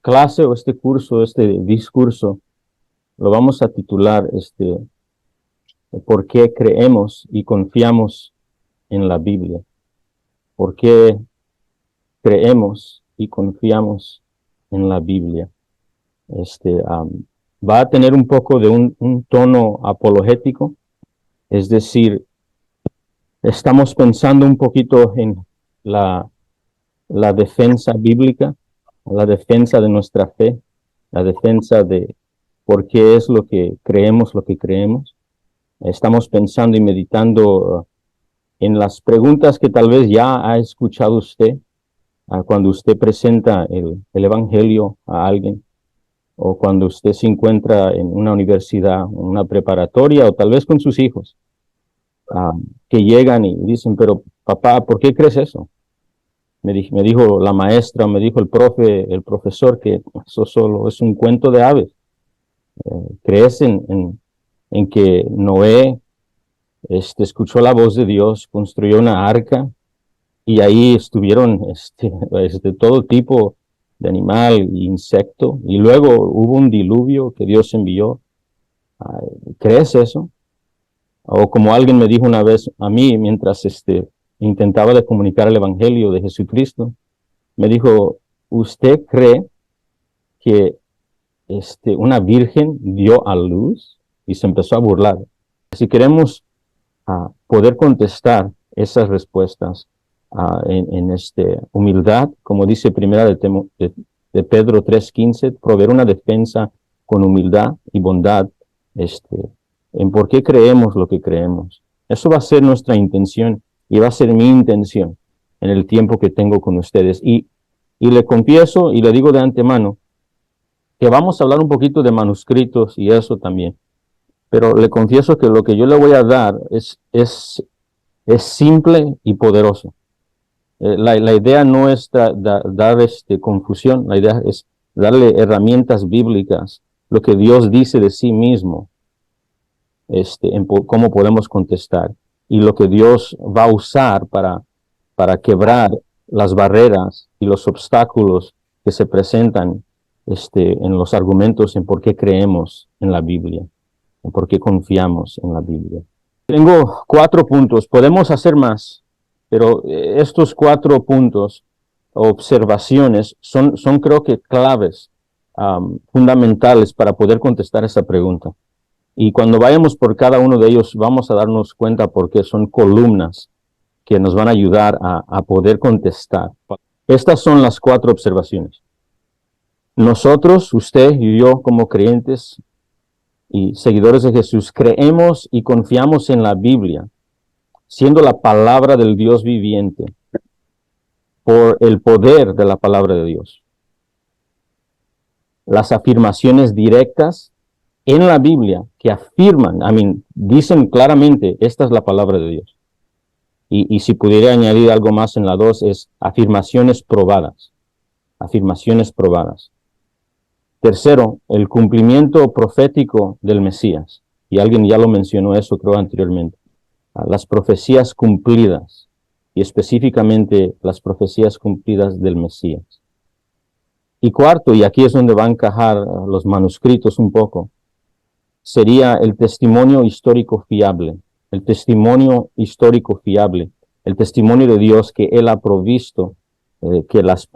clase o este curso, este discurso, lo vamos a titular, ¿por qué creemos y confiamos en la Biblia? ¿Por qué creemos y confiamos en la Biblia? Va a tener un poco de un tono apologético, es decir, estamos pensando un poquito en la, la defensa bíblica, la defensa de nuestra fe, la defensa de por qué es lo que creemos. Estamos pensando y meditando en las preguntas que tal vez ya ha escuchado usted cuando usted presenta el Evangelio a alguien, o cuando usted se encuentra en una universidad, en una preparatoria, o tal vez con sus hijos, ah, que llegan y dicen, pero papá, ¿por qué crees eso? Me dijo la maestra, me dijo el profe, el profesor, que eso solo es un cuento de aves. ¿Crees en que Noé escuchó la voz de Dios, construyó una arca y ahí estuvieron todo tipo de animal e insecto, y luego hubo un diluvio que Dios envió? ¿Crees eso? O como alguien me dijo una vez a mí mientras intentaba de comunicar el Evangelio de Jesucristo, me dijo, ¿usted cree que una virgen dio a luz? Y se empezó a burlar. Si queremos poder contestar esas respuestas en humildad, como dice primera de Pedro 3:15, proveer una defensa con humildad y bondad, en por qué creemos lo que creemos. Eso va a ser nuestra intención y va a ser mi intención en el tiempo que tengo con ustedes. Y le confieso y le digo de antemano que vamos a hablar un poquito de manuscritos y eso también. Pero le confieso que lo que yo le voy a dar es simple y poderoso. La idea no es dar confusión, la idea es darle herramientas bíblicas, lo que Dios dice de sí mismo, cómo podemos contestar, y lo que Dios va a usar para quebrar las barreras y los obstáculos que se presentan en los argumentos en por qué creemos en la Biblia, en por qué confiamos en la Biblia. Tengo 4 puntos, podemos hacer más, pero estos 4 puntos, observaciones, son creo que claves, fundamentales para poder contestar esa pregunta. Y cuando vayamos por cada uno de ellos, vamos a darnos cuenta porque son columnas que nos van a ayudar a poder contestar. Estas son las 4 observaciones. Nosotros, usted y yo como creyentes y seguidores de Jesús, creemos y confiamos en la Biblia, siendo la palabra del Dios viviente, por el poder de la palabra de Dios. Las afirmaciones directas en la Biblia que afirman, dicen claramente, esta es la palabra de Dios. Y si pudiera añadir algo más en la 2, es afirmaciones probadas. Afirmaciones probadas. Tercero, el cumplimiento profético del Mesías. Y alguien ya lo mencionó eso, creo, anteriormente. Las profecías cumplidas, y específicamente las profecías cumplidas del Mesías. Y cuarto, y aquí es donde va a encajar los manuscritos un poco, sería el testimonio histórico fiable. El testimonio histórico fiable. El testimonio de Dios que Él ha provisto, que las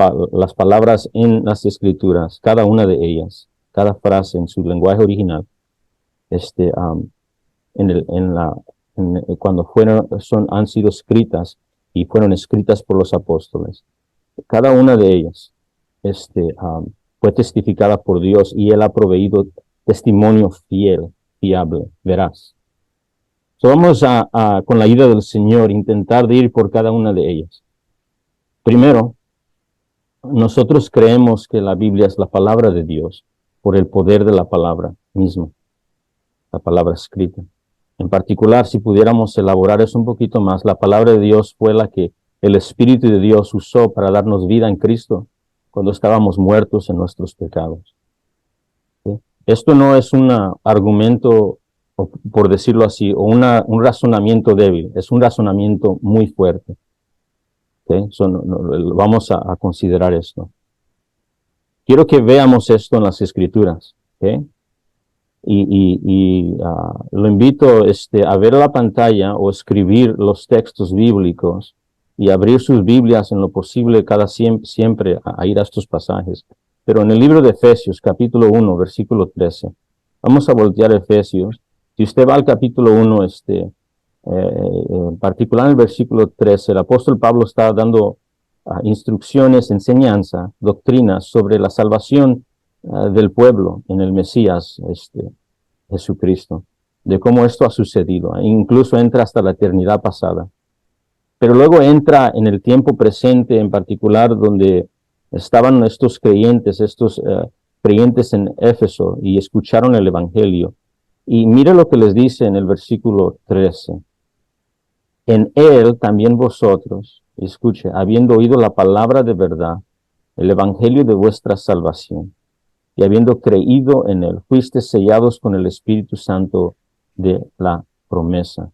palabras en las Escrituras, cada una de ellas, cada frase en su lenguaje original, cuando han sido escritas y fueron escritas por los apóstoles, cada una de ellas fue testificada por Dios y Él ha proveído testimonio fiel, fiable, veraz. Vamos con la ayuda del Señor, intentar de ir por cada una de ellas. Primero, nosotros creemos que la Biblia es la palabra de Dios por el poder de la palabra misma, la palabra escrita. En particular, si pudiéramos elaborar eso un poquito más, la palabra de Dios fue la que el Espíritu de Dios usó para darnos vida en Cristo cuando estábamos muertos en nuestros pecados. ¿Sí? Esto no es un argumento, por decirlo así, o un razonamiento débil, es un razonamiento muy fuerte. ¿Sí? Vamos a considerar esto. Quiero que veamos esto en las Escrituras, ¿ok? Lo invito a ver la pantalla o escribir los textos bíblicos y abrir sus Biblias en lo posible siempre a ir a estos pasajes. Pero en el libro de Efesios, capítulo 1, versículo 13, vamos a voltear Efesios. Si usted va al capítulo 1, en particular en el versículo 13, el apóstol Pablo está dando instrucciones, enseñanza, doctrinas sobre la salvación del pueblo en el Mesías, Jesucristo, de cómo esto ha sucedido. Incluso entra hasta la eternidad pasada. Pero luego entra en el tiempo presente, en particular donde estaban estos creyentes en Éfeso y escucharon el Evangelio. Y mire lo que les dice en el versículo 13. En él también vosotros, escuche, habiendo oído la palabra de verdad, el Evangelio de vuestra salvación, y habiendo creído en él, fuiste sellados con el Espíritu Santo de la promesa.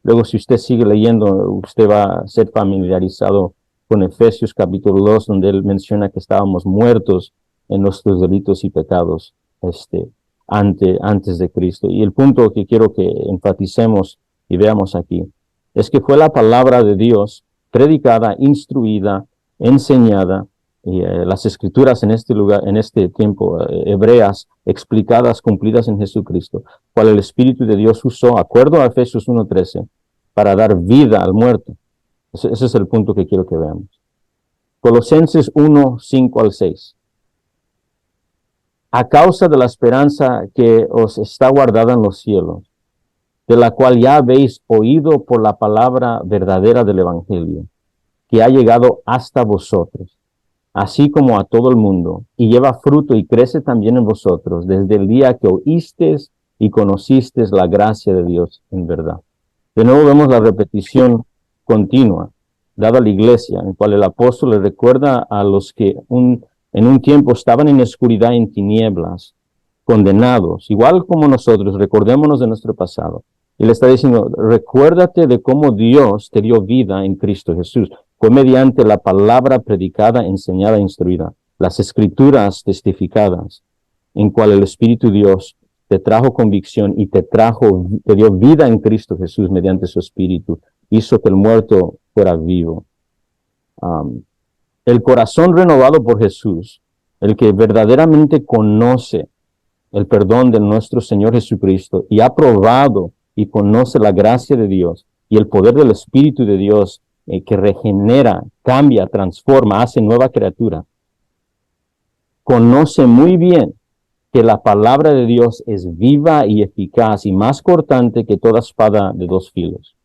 Luego, si usted sigue leyendo, usted va a ser familiarizado con Efesios capítulo 2, donde él menciona que estábamos muertos en nuestros delitos y pecados antes de Cristo. Y el punto que quiero que enfaticemos y veamos aquí es que fue la palabra de Dios predicada, instruida, enseñada, y las escrituras en este lugar, en este tiempo, hebreas, explicadas, cumplidas en Jesucristo, cual el Espíritu de Dios usó, acuerdo a Efesios 1:13, para dar vida al muerto. Ese es el punto que quiero que veamos. Colosenses 1:5-6. A causa de la esperanza que os está guardada en los cielos, de la cual ya habéis oído por la palabra verdadera del Evangelio, que ha llegado hasta vosotros, así como a todo el mundo, y lleva fruto y crece también en vosotros, desde el día que oísteis y conocisteis la gracia de Dios en verdad. De nuevo vemos la repetición continua, dada a la iglesia, en cual el apóstol le recuerda a los que en un tiempo estaban en oscuridad, en tinieblas, condenados, igual como nosotros, recordémonos de nuestro pasado. Y le está diciendo, recuérdate de cómo Dios te dio vida en Cristo Jesús. Fue mediante la palabra predicada, enseñada, instruida, las escrituras testificadas, en cual el Espíritu Dios te trajo convicción y te dio vida en Cristo Jesús mediante su Espíritu. Hizo que el muerto fuera vivo. El corazón renovado por Jesús, el que verdaderamente conoce el perdón de nuestro Señor Jesucristo y ha probado y conoce la gracia de Dios y el poder del Espíritu de Dios que regenera, cambia, transforma, hace nueva criatura, conoce muy bien que la palabra de Dios es viva y eficaz y más cortante que toda espada de dos filos,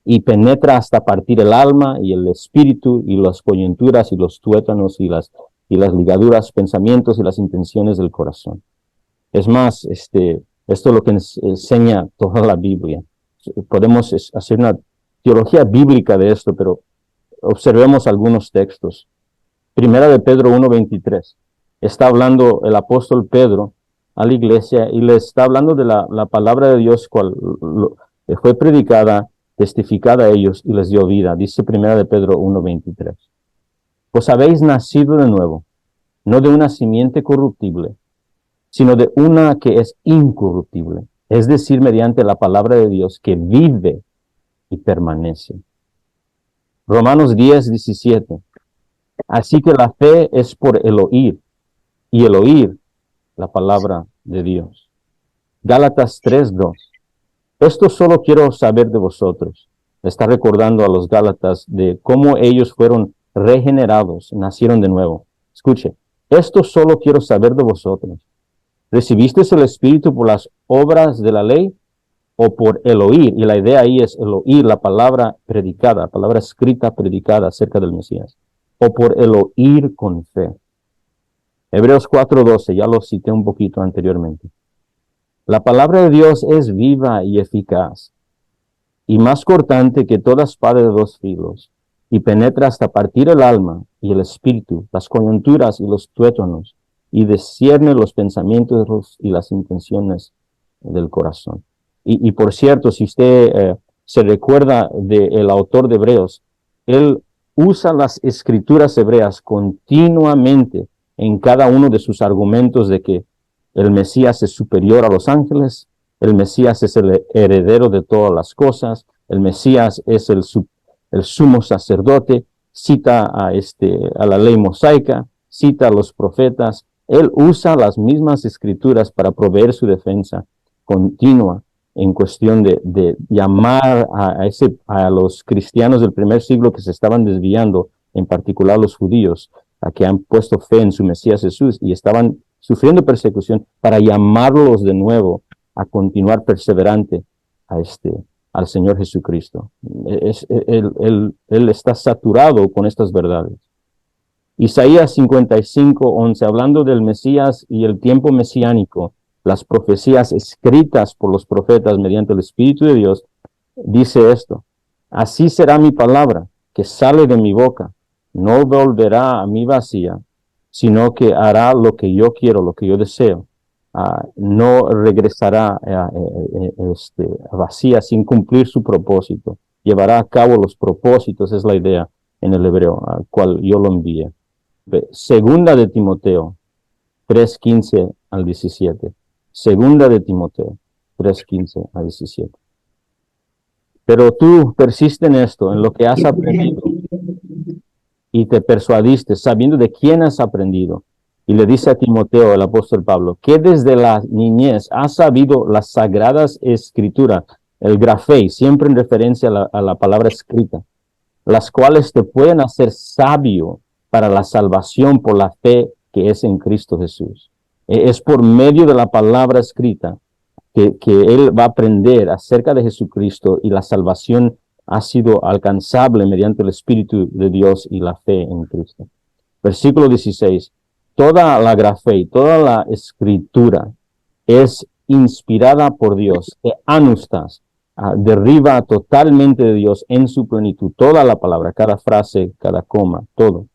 y penetra hasta partir el alma y el espíritu y las coyunturas y los tuétanos y las ligaduras, pensamientos y las intenciones del corazón. Es más, esto es lo que enseña toda la Biblia. Podemos hacer una teología bíblica de esto, pero observemos algunos textos. Primera de Pedro 1:23. Está hablando el apóstol Pedro a la iglesia y le está hablando de la palabra de Dios cual fue predicada, testificada a ellos y les dio vida. Dice Primera de Pedro 1:23. Pues habéis nacido de nuevo, no de una simiente corruptible, sino de una que es incorruptible, es decir, mediante la palabra de Dios que vive y permanece. Romanos 10:17. Así que la fe es por el oír, y el oír la palabra de Dios. Gálatas 3:2. Esto solo quiero saber de vosotros. Está recordando a los Gálatas de cómo ellos fueron regenerados, nacieron de nuevo. Escuche, esto solo quiero saber de vosotros. ¿Recibisteis el Espíritu por las obras de la ley o por el oír? Y la idea ahí es el oír, la palabra predicada, la palabra escrita predicada acerca del Mesías. O por el oír con fe. Hebreos 4:12, ya lo cité un poquito anteriormente. La palabra de Dios es viva y eficaz, y más cortante que toda espada de dos filos, y penetra hasta partir el alma y el espíritu, las coyunturas y los tuétanos, y discierne los pensamientos y las intenciones del corazón. Y por cierto, si usted se recuerda del autor de Hebreos, él usa las escrituras hebreas continuamente en cada uno de sus argumentos de que el Mesías es superior a los ángeles, el Mesías es el heredero de todas las cosas, el Mesías es el sumo sacerdote, cita a la ley mosaica, cita a los profetas. Él usa las mismas escrituras para proveer su defensa continua en cuestión de llamar a los cristianos del primer siglo que se estaban desviando, en particular los judíos, a que han puesto fe en su Mesías Jesús y estaban sufriendo persecución, para llamarlos de nuevo a continuar perseverante al Señor Jesucristo. Él está saturado con estas verdades. Isaías 55:11, hablando del Mesías y el tiempo mesiánico, las profecías escritas por los profetas mediante el Espíritu de Dios, dice esto: así será mi palabra que sale de mi boca, no volverá a mí vacía, sino que hará lo que yo quiero, lo que yo deseo. No regresará vacía sin cumplir su propósito. Llevará a cabo los propósitos, es la idea en el hebreo, al cual yo lo envié. Segunda de Timoteo 3:15 al 17. Segunda de Timoteo 3:15 al 17. Pero tú persiste en esto, en lo que has aprendido, y te persuadiste, sabiendo de quién has aprendido. Y le dice a Timoteo, el apóstol Pablo, que desde la niñez has sabido las sagradas escrituras, el grafei, siempre en referencia a la palabra escrita, las cuales te pueden hacer sabio para la salvación por la fe que es en Cristo Jesús. Es por medio de la palabra escrita que él va a aprender acerca de Jesucristo, y la salvación ha sido alcanzable mediante el Espíritu de Dios y la fe en Cristo. Versículo 16. Toda la grafei, toda la escritura es inspirada por Dios, que anustas, derriba totalmente de Dios en su plenitud, toda la palabra, cada frase, cada coma, todo.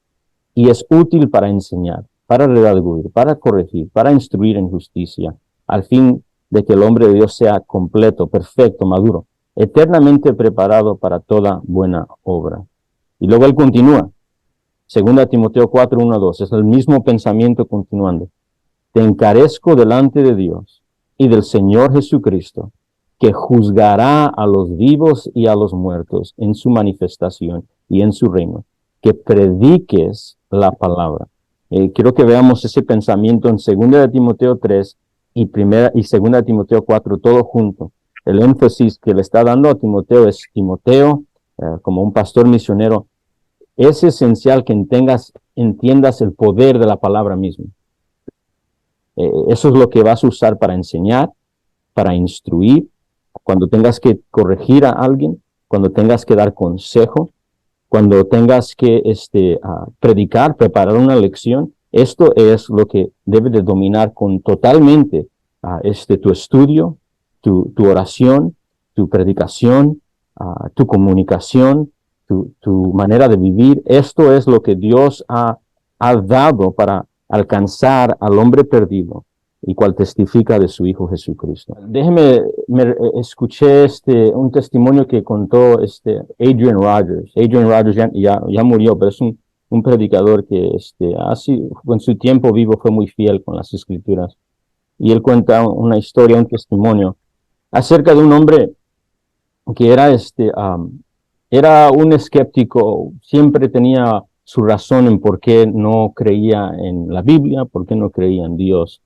Y es útil para enseñar, para redarguir, para corregir, para instruir en justicia, al fin de que el hombre de Dios sea completo, perfecto, maduro, eternamente preparado para toda buena obra. Y luego él continúa. Segunda Timoteo 4:1-2, es el mismo pensamiento continuando. Te encarezco delante de Dios y del Señor Jesucristo, que juzgará a los vivos y a los muertos en su manifestación y en su reino, que prediques la palabra. Quiero que veamos ese pensamiento en Segunda de Timoteo 3 y Segunda de Timoteo 4, todo junto. El énfasis que le está dando a Timoteo es: Timoteo, como un pastor misionero, es esencial que entiendas el poder de la palabra misma. Eso es lo que vas a usar para enseñar, para instruir, cuando tengas que corregir a alguien, cuando tengas que dar consejo, cuando tengas que predicar, preparar una lección. Esto es lo que debe de dominar totalmente tu estudio, tu oración, tu predicación, tu comunicación, tu manera de vivir. Esto es lo que Dios ha dado para alcanzar al hombre perdido, y cual testifica de su Hijo Jesucristo. Escuché un testimonio que contó Adrian Rogers. Adrian Rogers ya murió, pero es un predicador que en su tiempo vivo fue muy fiel con las Escrituras. Y él cuenta una historia, un testimonio acerca de un hombre que era un escéptico, siempre tenía su razón en por qué no creía en la Biblia, por qué no creía en Dios,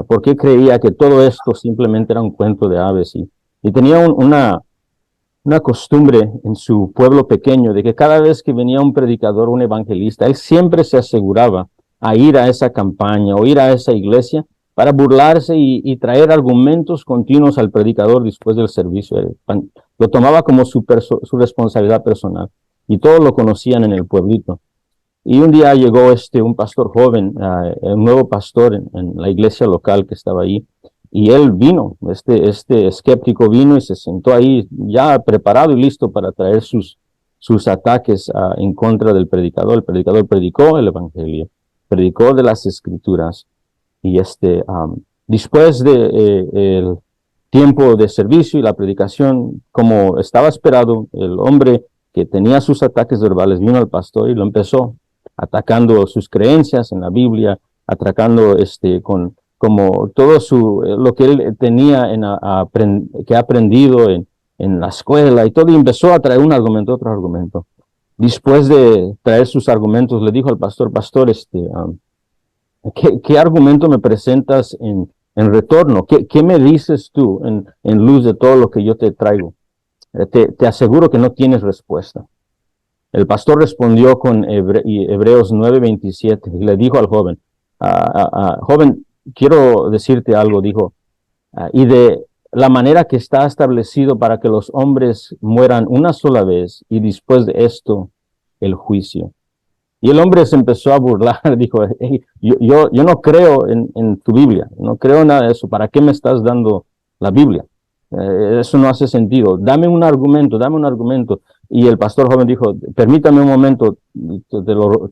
por qué creía que todo esto simplemente era un cuento de aves. Y tenía una costumbre en su pueblo pequeño de que cada vez que venía un predicador, un evangelista, él siempre se aseguraba a ir a esa campaña o ir a esa iglesia para burlarse y traer argumentos continuos al predicador después del servicio. Lo tomaba como su responsabilidad personal, y todos lo conocían en el pueblito. Y un día llegó un pastor joven, un nuevo pastor en la iglesia local que estaba ahí, y él vino, este escéptico vino y se sentó ahí ya preparado y listo para traer sus ataques en contra del predicador. El predicador predicó el evangelio, predicó de las Escrituras, y después de el tiempo de servicio y la predicación, como estaba esperado, el hombre que tenía sus ataques verbales vino al pastor y lo empezó atacando sus creencias en la Biblia, atracando con como todo lo que él tenía que ha aprendido en la escuela y todo, y empezó a traer un argumento, otro argumento. Después de traer sus argumentos, le dijo al pastor, ¿qué argumento me presentas en retorno? ¿Qué me dices tú en luz de todo lo que yo te traigo? Te aseguro que no tienes respuesta. El pastor respondió con Hebreos 9:27 y le dijo al joven, joven, quiero decirte algo, dijo, y de la manera que está establecido para que los hombres mueran una sola vez y después de esto el juicio. Y el hombre se empezó a burlar, dijo, hey, yo no creo en tu Biblia, no creo en nada de eso, ¿para qué me estás dando la Biblia? Eso no hace sentido, dame un argumento, dame un argumento. Y el pastor joven dijo, permítame un momento,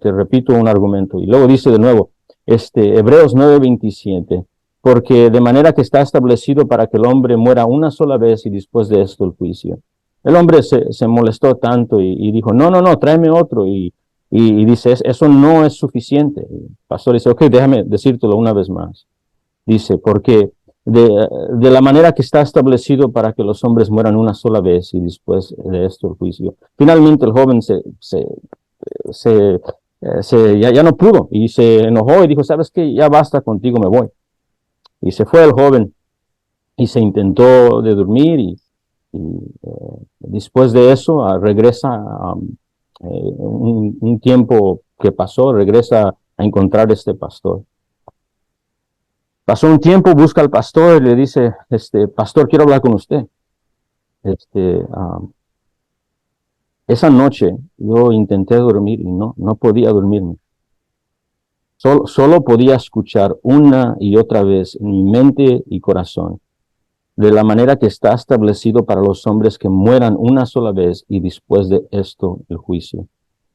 te repito un argumento. Y luego dice de nuevo, Hebreos 9:27, porque de manera que está establecido para que el hombre muera una sola vez y después de esto el juicio. El hombre se molestó tanto y dijo, no, tráeme otro. Y dice, eso no es suficiente. El pastor dice, ok, déjame decírtelo una vez más. Dice, porque de la manera que está establecido para que los hombres mueran una sola vez y después de esto el juicio. Finalmente el joven ya no pudo y se enojó y dijo, ¿sabes qué? Ya basta contigo, me voy. Y se fue el joven y se intentó de dormir después de eso regresa un tiempo que pasó, regresa a encontrar a este pastor. Pasó un tiempo, busca al pastor y le dice, pastor, quiero hablar con usted. Esa noche yo intenté dormir y no podía dormirme. Solo podía escuchar una y otra vez en mi mente y corazón de la manera que está establecido para los hombres que mueran una sola vez y después de esto el juicio.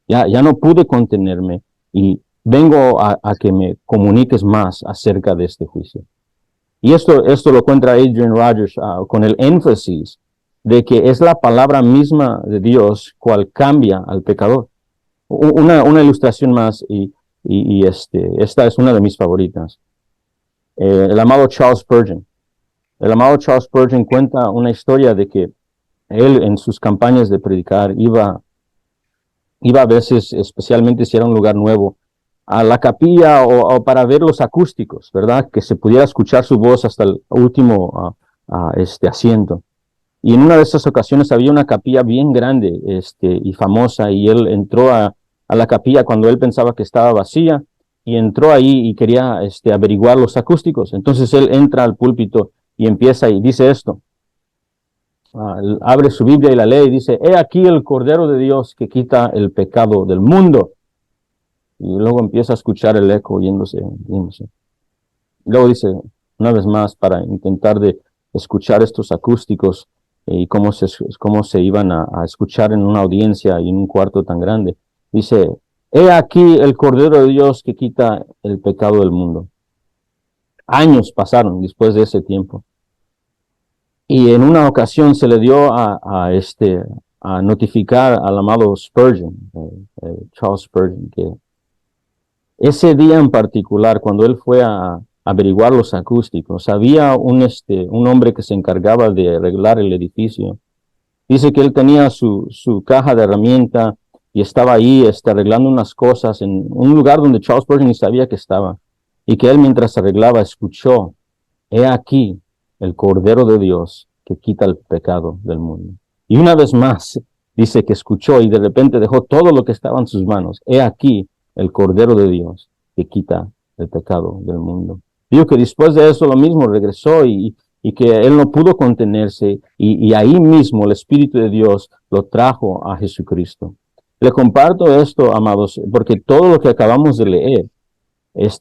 Ya no pude contenerme y vengo a que me comuniques más acerca de este juicio. Y esto lo cuenta Adrian Rogers con el énfasis de que es la palabra misma de Dios cual cambia al pecador. Una ilustración más y esta es una de mis favoritas. El amado Charles Spurgeon. El amado Charles Spurgeon cuenta una historia de que él en sus campañas de predicar iba a veces, especialmente si era un lugar nuevo, a la capilla o para ver los acústicos, ¿verdad? Que se pudiera escuchar su voz hasta el último asiento. Y en una de esas ocasiones había una capilla bien grande y famosa y él entró a la capilla cuando él pensaba que estaba vacía y entró ahí y quería averiguar los acústicos. Entonces él entra al púlpito y empieza y dice esto. Abre su Biblia y la lee y dice, he aquí el Cordero de Dios que quita el pecado del mundo. Y luego empieza a escuchar el eco yéndose. Luego dice, una vez más, para intentar de escuchar estos acústicos y cómo se iban a escuchar en una audiencia y en un cuarto tan grande. Dice, he aquí el Cordero de Dios que quita el pecado del mundo. Años pasaron después de ese tiempo. Y en una ocasión se le dio a notificar al amado Spurgeon, Charles Spurgeon, que ese día en particular, cuando él fue a averiguar los acústicos, había un hombre que se encargaba de arreglar el edificio. Dice que él tenía su caja de herramienta y estaba ahí arreglando unas cosas en un lugar donde Charles Spurgeon ni sabía que estaba. Y que él mientras arreglaba escuchó, he aquí el Cordero de Dios que quita el pecado del mundo. Y una vez más dice que escuchó y de repente dejó todo lo que estaba en sus manos. He aquí el Cordero de Dios que quita el pecado del mundo. Digo que después de eso lo mismo regresó y que él no pudo contenerse y ahí mismo el Espíritu de Dios lo trajo a Jesucristo. Le comparto esto, amados, porque todo lo que acabamos de leer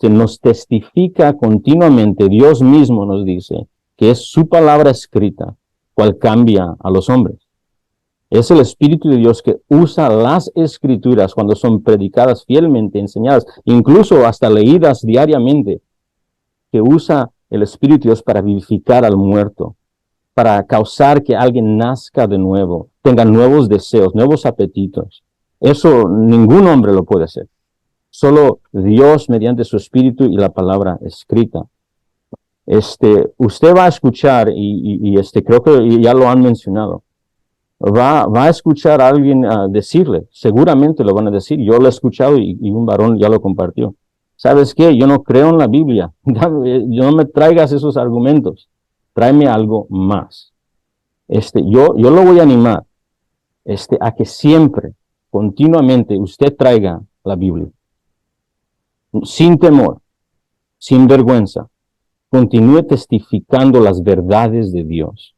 nos testifica continuamente, Dios mismo nos dice que es su palabra escrita cual cambia a los hombres. Es el Espíritu de Dios que usa las Escrituras cuando son predicadas fielmente, enseñadas, incluso hasta leídas diariamente, que usa el Espíritu de Dios para vivificar al muerto, para causar que alguien nazca de nuevo, tenga nuevos deseos, nuevos apetitos. Eso ningún hombre lo puede hacer. solo Dios mediante su Espíritu y la palabra escrita. Usted va a escuchar, creo que ya lo han mencionado, va a escuchar a alguien decirle, seguramente lo van a decir, yo lo he escuchado y un varón ya lo compartió. ¿Sabes qué? Yo no creo en la Biblia. No me traigas esos argumentos. Tráeme algo más. Yo lo voy a animar a que siempre, continuamente, usted traiga la Biblia. Sin temor, sin vergüenza. Continúe testificando las verdades de Dios.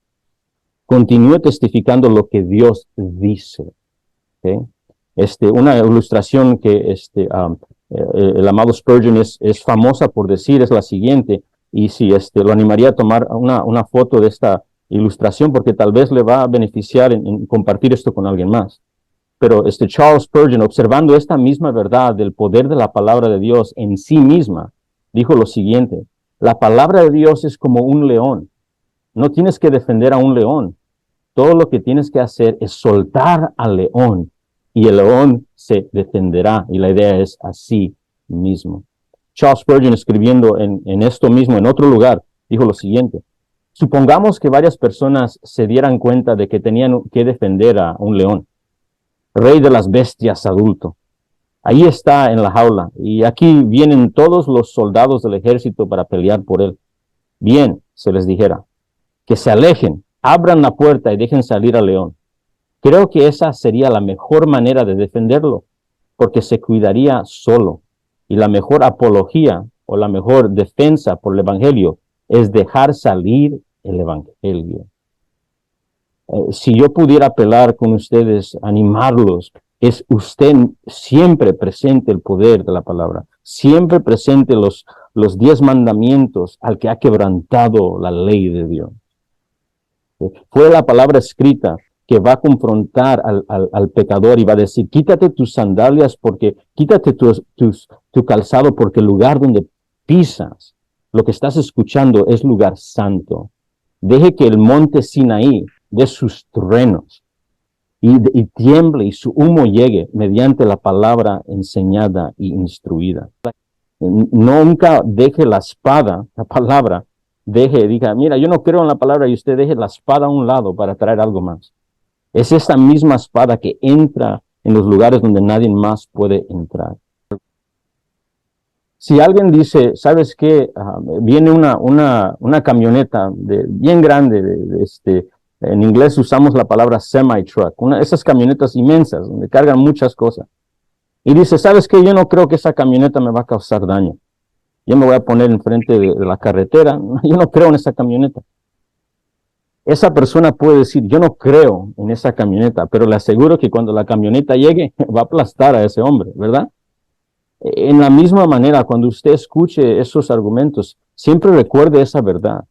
Continúe testificando lo que Dios dice. ¿Okay? Una ilustración que el amado Spurgeon es famosa por decir es la siguiente, y si lo animaría a tomar una foto de esta ilustración porque tal vez le va a beneficiar en compartir esto con alguien más. Pero Charles Spurgeon, observando esta misma verdad del poder de la palabra de Dios en sí misma, dijo lo siguiente: la palabra de Dios es como un león. No tienes que defender a un león. Todo lo que tienes que hacer es soltar al león y el león se defenderá. Y la idea es así mismo. Charles Spurgeon, escribiendo en esto mismo, en otro lugar, dijo lo siguiente: supongamos que varias personas se dieran cuenta de que tenían que defender a un león, rey de las bestias adulto. Ahí está en la jaula y aquí vienen todos los soldados del ejército para pelear por él. Bien, se les dijera, que se alejen, abran la puerta y dejen salir al león. Creo que esa sería la mejor manera de defenderlo, porque se cuidaría solo. Y la mejor apología o la mejor defensa por el evangelio es dejar salir el evangelio. Si yo pudiera apelar con ustedes, animarlos, es usted siempre presente el poder de la palabra, siempre presente los 10 mandamientos al que ha quebrantado la ley de Dios. Fue la palabra escrita que va a confrontar al pecador y va a decir: quítate tus sandalias, porque quítate tu calzado, porque el lugar donde pisas, lo que estás escuchando, es lugar santo. Deje que el monte Sinaí dé sus truenos y tiemble y su humo llegue mediante la palabra enseñada y instruida. Nunca deje la espada, la palabra, diga: mira, yo no creo en la palabra, y usted deje la espada a un lado para traer algo más. Es esa misma espada que entra en los lugares donde nadie más puede entrar. Si alguien dice: ¿sabes qué? Viene una camioneta bien grande, en inglés usamos la palabra semi-truck, esas camionetas inmensas donde cargan muchas cosas. Y dice: ¿sabes qué? Yo no creo que esa camioneta me va a causar daño. Yo me voy a poner enfrente de la carretera. Yo no creo en esa camioneta. Esa persona puede decir: yo no creo en esa camioneta, pero le aseguro que cuando la camioneta llegue va a aplastar a ese hombre, ¿verdad? En la misma manera, cuando usted escuche esos argumentos, siempre recuerde esa verdad.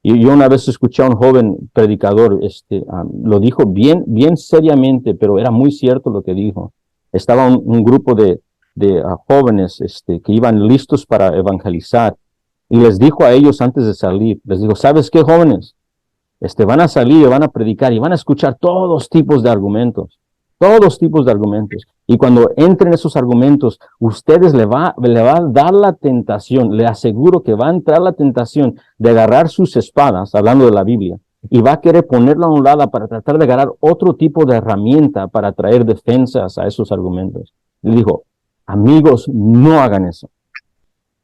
Y yo una vez escuché a un joven predicador, lo dijo bien seriamente, pero era muy cierto lo que dijo. Estaba un grupo de jóvenes que iban listos para evangelizar, y les dijo a ellos antes de salir, les dijo: ¿sabes qué, jóvenes? Van a salir y van a predicar y van a escuchar todos tipos de argumentos. Y cuando entren esos argumentos, ustedes le va a dar la tentación, le aseguro que va a entrar la tentación de agarrar sus espadas, hablando de la Biblia, y va a querer ponerla a un lado para tratar de agarrar otro tipo de herramienta para traer defensas a esos argumentos. Le dijo: amigos, no hagan eso.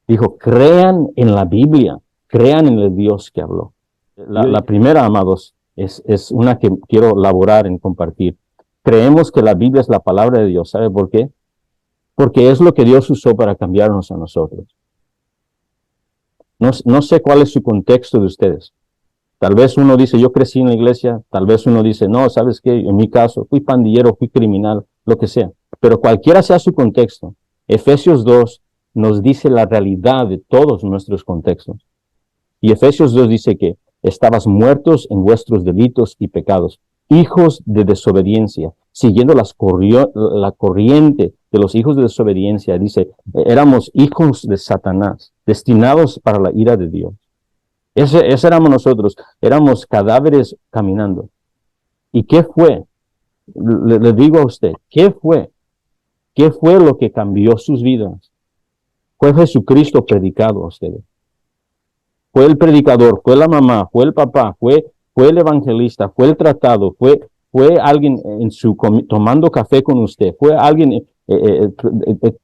Dijo: crean en la Biblia, crean en el Dios que habló. La primera, amados, es una que quiero elaborar en compartir. Creemos que la Biblia es la palabra de Dios. ¿Sabe por qué? Porque es lo que Dios usó para cambiarnos a nosotros. No sé cuál es su contexto de ustedes. Tal vez uno dice: yo crecí en la iglesia. Tal vez uno dice: no, ¿sabes qué? En mi caso, fui pandillero, fui criminal, lo que sea. Pero cualquiera sea su contexto, Efesios 2 nos dice la realidad de todos nuestros contextos. Y Efesios 2 dice que estabas muertos en vuestros delitos y pecados, hijos de desobediencia, siguiendo la corriente de los hijos de desobediencia. Dice: éramos hijos de Satanás, destinados para la ira de Dios. Ese éramos nosotros, éramos cadáveres caminando. ¿Y qué fue? Le digo a usted, ¿qué fue? ¿Qué fue lo que cambió sus vidas? Fue Jesucristo predicado a ustedes. Fue el predicador, fue la mamá, fue el papá, fue el evangelista, fue el tratado, fue alguien tomando café con usted, fue alguien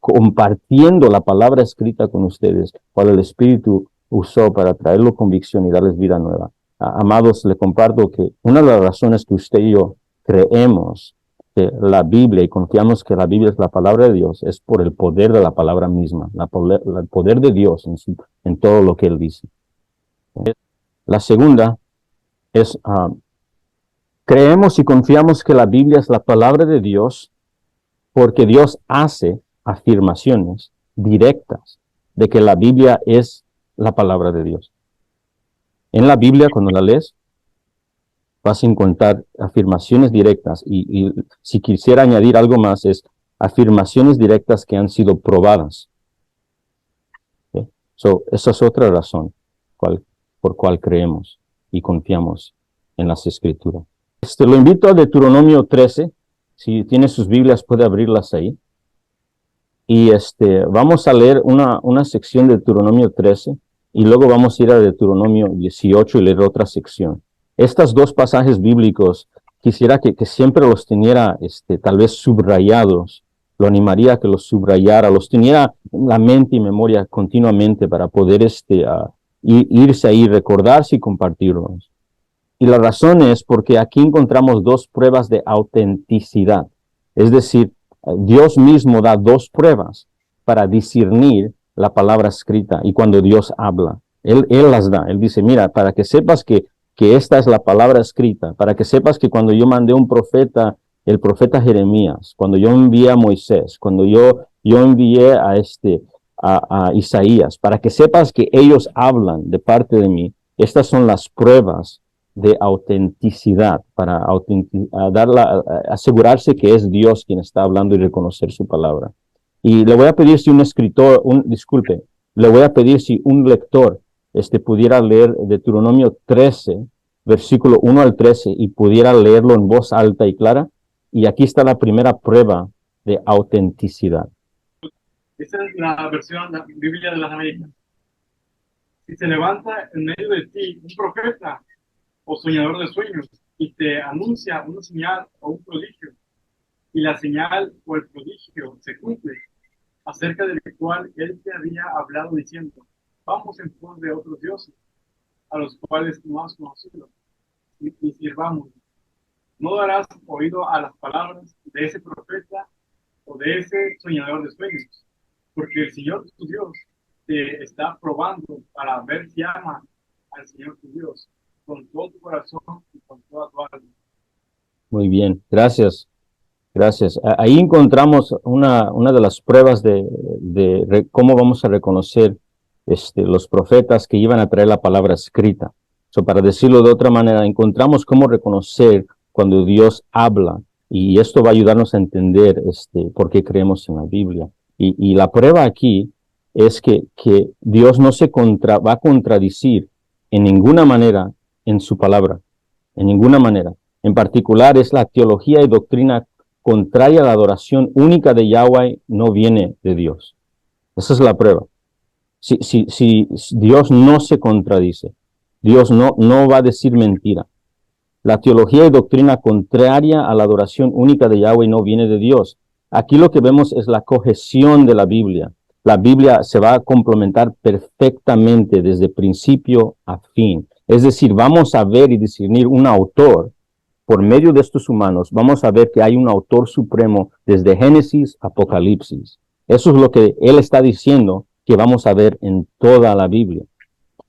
compartiendo la palabra escrita con ustedes, cual el Espíritu usó para traerlo convicción y darles vida nueva. Amados, le comparto que una de las razones que usted y yo creemos que la Biblia y confiamos que la Biblia es la palabra de Dios es por el poder de la palabra misma, el poder de Dios en todo lo que Él dice. La segunda es, creemos y confiamos que la Biblia es la palabra de Dios porque Dios hace afirmaciones directas de que la Biblia es la palabra de Dios. En la Biblia, cuando la lees, vas a encontrar afirmaciones directas y si quisiera añadir algo más es afirmaciones directas que han sido probadas. ¿Okay? Esa es otra razón por cual creemos y confiamos en las Escrituras. Lo invito a Deuteronomio 13. Si tiene sus Biblias, puede abrirlas ahí. Y vamos a leer una sección de Deuteronomio 13 y luego vamos a ir a Deuteronomio 18 y leer otra sección. Estos dos pasajes bíblicos quisiera que siempre los teniera tal vez subrayados. Lo animaría a que los subrayara, los teniera en la mente y memoria continuamente para poder irse ahí, recordarse y compartirlos. Y la razón es porque aquí encontramos dos pruebas de autenticidad. Es decir, Dios mismo da dos pruebas para discernir la palabra escrita y cuando Dios habla. Él las da. Él dice, mira, para que sepas que esta es la palabra escrita, para que sepas que cuando yo mandé un profeta, el profeta Jeremías, cuando yo envié a Moisés, cuando yo envié a Isaías, para que sepas que ellos hablan de parte de mí, estas son las pruebas de autenticidad, para asegurarse que es Dios quien está hablando y reconocer su palabra. Y le voy a pedir si un escritor, le voy a pedir si un lector pudiera leer Deuteronomio 13, versículo 1 al 13, y pudiera leerlo en voz alta y clara. Y aquí está la primera prueba de autenticidad. Esta es la versión de la Biblia de las Américas. Si se levanta en medio de ti un profeta o soñador de sueños y te anuncia una señal o un prodigio, y la señal o el prodigio se cumple, acerca del cual él te había hablado diciendo, vamos en pos de otros dioses, a los cuales no has conocido, y sirvamos. No darás oído a las palabras de ese profeta o de ese soñador de sueños, porque el Señor tu Dios te está probando para ver si amas al Señor tu Dios con todo tu corazón y con toda tu alma. Muy bien, gracias. Gracias. Ahí encontramos una de las pruebas de cómo vamos a reconocer los profetas que iban a traer la palabra escrita. Para decirlo de otra manera, encontramos cómo reconocer cuando Dios habla, y esto va a ayudarnos a entender por qué creemos en la Biblia. Y la prueba aquí es que Dios no va a contradecir en ninguna manera en su palabra, en ninguna manera. En particular es la teología y doctrina contraria a la adoración única de Yahweh no viene de Dios. Esa es la prueba. Si Dios no se contradice, Dios no va a decir mentira. La teología y doctrina contraria a la adoración única de Yahweh no viene de Dios. Aquí lo que vemos es la cohesión de la Biblia. La Biblia se va a complementar perfectamente desde principio a fin. Es decir, vamos a ver y discernir un autor por medio de estos humanos. Vamos a ver que hay un autor supremo desde Génesis a Apocalipsis. Eso es lo que él está diciendo que vamos a ver en toda la Biblia.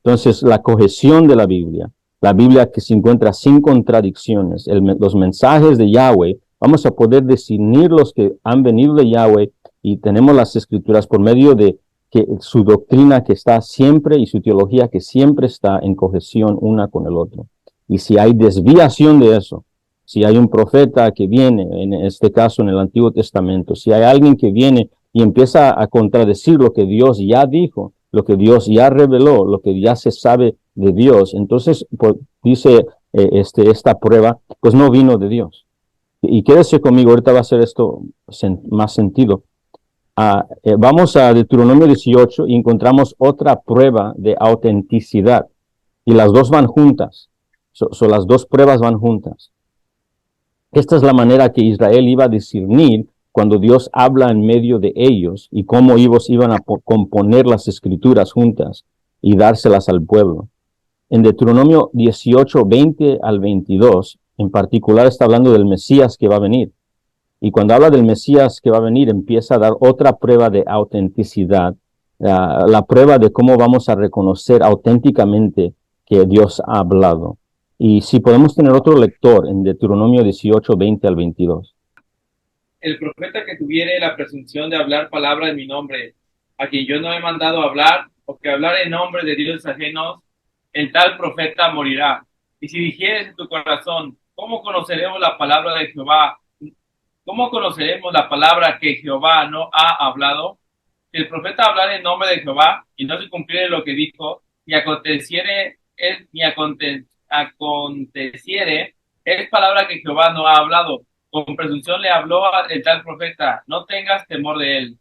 Entonces, la cohesión de la Biblia que se encuentra sin contradicciones, los mensajes de Yahweh, vamos a poder discernir los que han venido de Yahweh y tenemos las escrituras por medio de que su doctrina que está siempre y su teología que siempre está en cohesión una con el otro. Y si hay desviación de eso, si hay un profeta que viene, en este caso en el Antiguo Testamento, si hay alguien que viene y empieza a contradecir lo que Dios ya dijo, lo que Dios ya reveló, lo que ya se sabe de Dios, entonces pues, dice esta prueba, pues no vino de Dios. Y quédese conmigo, ahorita va a hacer esto más sentido. Vamos a Deuteronomio 18 y encontramos otra prueba de autenticidad. Y las dos van juntas. Las dos pruebas van juntas. Esta es la manera que Israel iba a discernir cuando Dios habla en medio de ellos y cómo ellos iban a componer las escrituras juntas y dárselas al pueblo. En Deuteronomio 18, 20 al 22, en particular está hablando del Mesías que va a venir. Y cuando habla del Mesías que va a venir, empieza a dar otra prueba de autenticidad, la prueba de cómo vamos a reconocer auténticamente que Dios ha hablado. Y si podemos tener otro lector en Deuteronomio 18, 20 al 22. El profeta que tuviere la presunción de hablar palabra en mi nombre, a quien yo no he mandado hablar, o que hablar en nombre de dioses ajenos, el tal profeta morirá. Y si dijeres en tu corazón, ¿cómo conoceremos la palabra de Jehová? ¿Cómo conoceremos la palabra que Jehová no ha hablado? Si el profeta hablara en nombre de Jehová y no se cumpliere lo que dijo, ni aconteciere, es palabra que Jehová no ha hablado. Con presunción le habló el tal profeta, no tengas temor de él.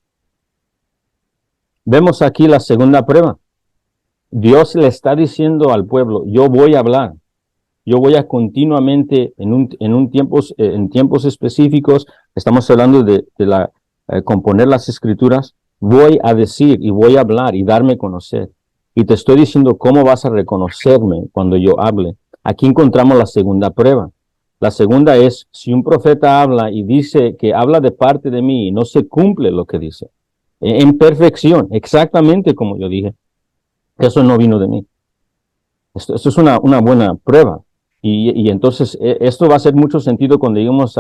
Vemos aquí la segunda prueba. Dios le está diciendo al pueblo, yo voy a hablar. Yo voy a continuamente, en tiempos específicos, estamos hablando de componer las escrituras, voy a decir y voy a hablar y darme a conocer. Y te estoy diciendo cómo vas a reconocerme cuando yo hable. Aquí encontramos la segunda prueba. La segunda es, si un profeta habla y dice que habla de parte de mí y no se cumple lo que dice, en perfección, exactamente como yo dije, eso no vino de mí. Esto es una buena prueba. Y entonces esto va a hacer mucho sentido cuando lleguemos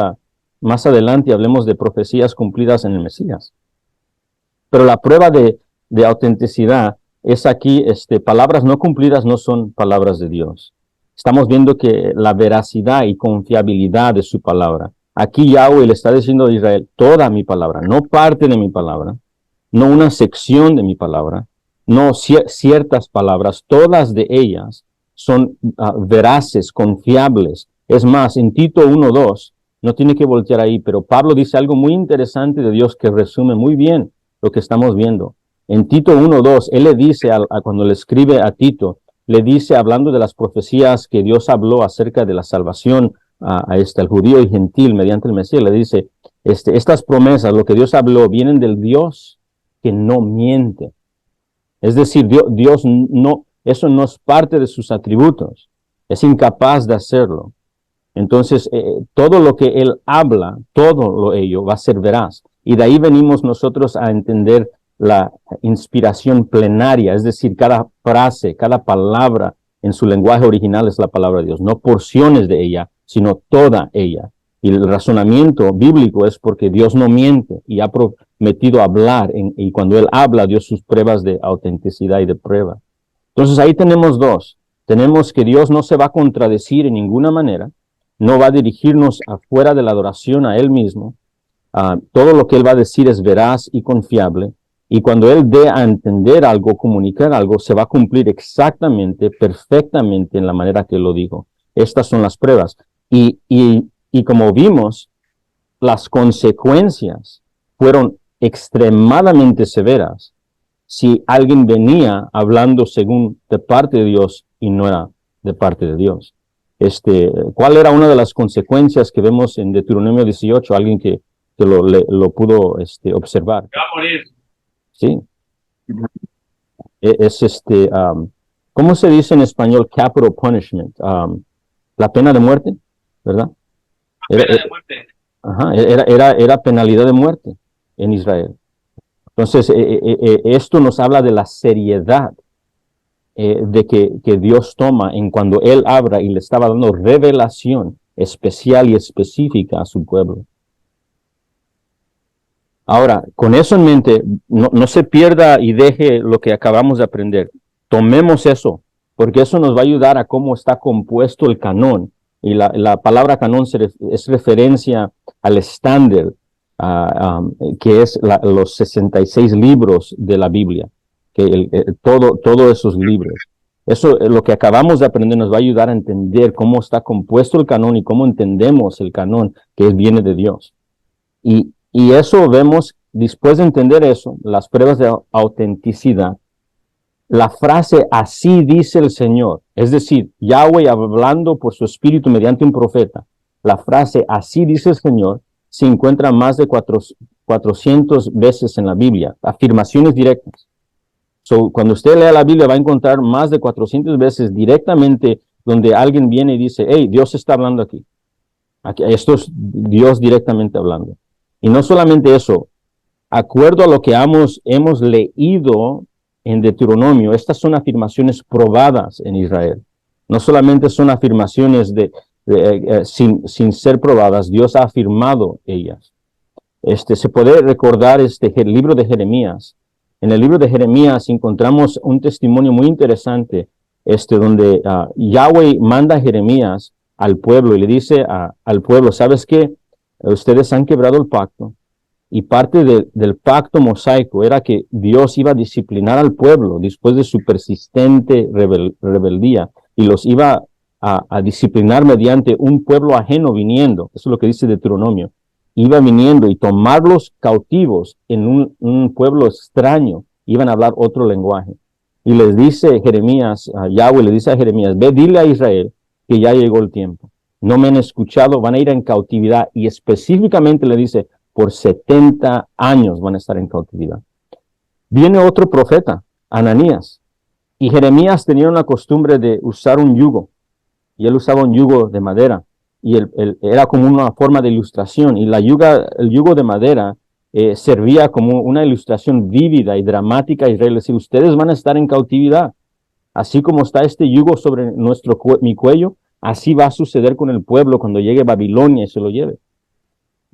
más adelante y hablemos de profecías cumplidas en el Mesías. Pero la prueba de autenticidad es aquí, palabras no cumplidas no son palabras de Dios. Estamos viendo que la veracidad y confiabilidad de su palabra. Aquí Yahweh le está diciendo a Israel, toda mi palabra, no parte de mi palabra, no una sección de mi palabra, no ciertas palabras, todas de ellas son veraces, confiables. Es más, en Tito 1:2, no tiene que voltear ahí, pero Pablo dice algo muy interesante de Dios que resume muy bien lo que estamos viendo. En Tito 1:2, él le dice, cuando le escribe a Tito, le dice, hablando de las profecías que Dios habló acerca de la salvación al judío y gentil mediante el Mesías, le dice, estas promesas, lo que Dios habló, vienen del Dios que no miente. Es decir, Dios no, eso no es parte de sus atributos. Es incapaz de hacerlo. Entonces, todo lo que Él habla, todo ello va a ser veraz. Y de ahí venimos nosotros a entender la inspiración plenaria, es decir, cada frase, cada palabra en su lenguaje original es la palabra de Dios, no porciones de ella, sino toda ella. Y el razonamiento bíblico es porque Dios no miente y ha prometido hablar, y cuando Él habla, dio sus pruebas de autenticidad y de prueba. Entonces ahí tenemos dos. Tenemos que Dios no se va a contradecir en ninguna manera, no va a dirigirnos afuera de la adoración a Él mismo. Todo lo que Él va a decir es veraz y confiable. Y cuando Él dé a entender algo, comunicar algo, se va a cumplir exactamente, perfectamente en la manera que Él lo dijo. Estas son las pruebas. Y como vimos, las consecuencias fueron extremadamente severas si alguien venía hablando según de parte de Dios y no era de parte de Dios. ¿Cuál era una de las consecuencias que vemos en Deuteronomio 18? Alguien que lo pudo observar. Va a morir. Sí. ¿Cómo se dice en español capital punishment? La pena de muerte, ¿verdad? Pena de muerte. Ajá, era penalidad de muerte en Israel. Entonces, esto nos habla de la seriedad de que Dios toma en cuando Él habla y le estaba dando revelación especial y específica a su pueblo. Ahora, con eso en mente, no se pierda y deje lo que acabamos de aprender. Tomemos eso, porque eso nos va a ayudar a cómo está compuesto el canón. Y la palabra canón es referencia al estándar, que es los 66 libros de la Biblia, que todos esos libros. Eso, lo que acabamos de aprender nos va a ayudar a entender cómo está compuesto el canón y cómo entendemos el canón que viene de Dios. Y eso vemos después de entender eso, las pruebas de autenticidad, la frase así dice el Señor, es decir, Yahweh hablando por su espíritu mediante un profeta, la frase así dice el Señor se encuentra más de 400 veces en la Biblia, afirmaciones directas. So, cuando usted lea la Biblia va a encontrar más de 400 veces directamente donde alguien viene y dice, hey, Dios está hablando aquí. Esto es Dios directamente hablando. Y no solamente eso, acuerdo a lo que hemos leído en Deuteronomio, estas son afirmaciones probadas en Israel. No solamente son afirmaciones sin ser probadas, Dios ha afirmado ellas. Se puede recordar el libro de Jeremías. En el libro de Jeremías encontramos un testimonio muy interesante, donde Yahweh manda a Jeremías al pueblo y le dice al pueblo, ¿sabes qué? Ustedes han quebrado el pacto. Y parte del pacto mosaico era que Dios iba a disciplinar al pueblo después de su persistente rebeldía y los iba a disciplinar mediante un pueblo ajeno viniendo. Eso es lo que dice Deuteronomio. Iba viniendo y tomarlos cautivos en un pueblo extraño. Iban a hablar otro lenguaje. Y les dice Jeremías, Yahweh le dice a Jeremías, ve, dile a Israel que ya llegó el tiempo. No me han escuchado, van a ir en cautividad. Y específicamente le dice, por 70 años van a estar en cautividad. Viene otro profeta, Ananías, y Jeremías tenía una costumbre de usar un yugo, y él usaba un yugo de madera, y era como una forma de ilustración, y el yugo de madera servía como una ilustración vívida y dramática a Israel, es decir, ustedes van a estar en cautividad, así como está este yugo sobre mi cuello, así va a suceder con el pueblo cuando llegue Babilonia y se lo lleve.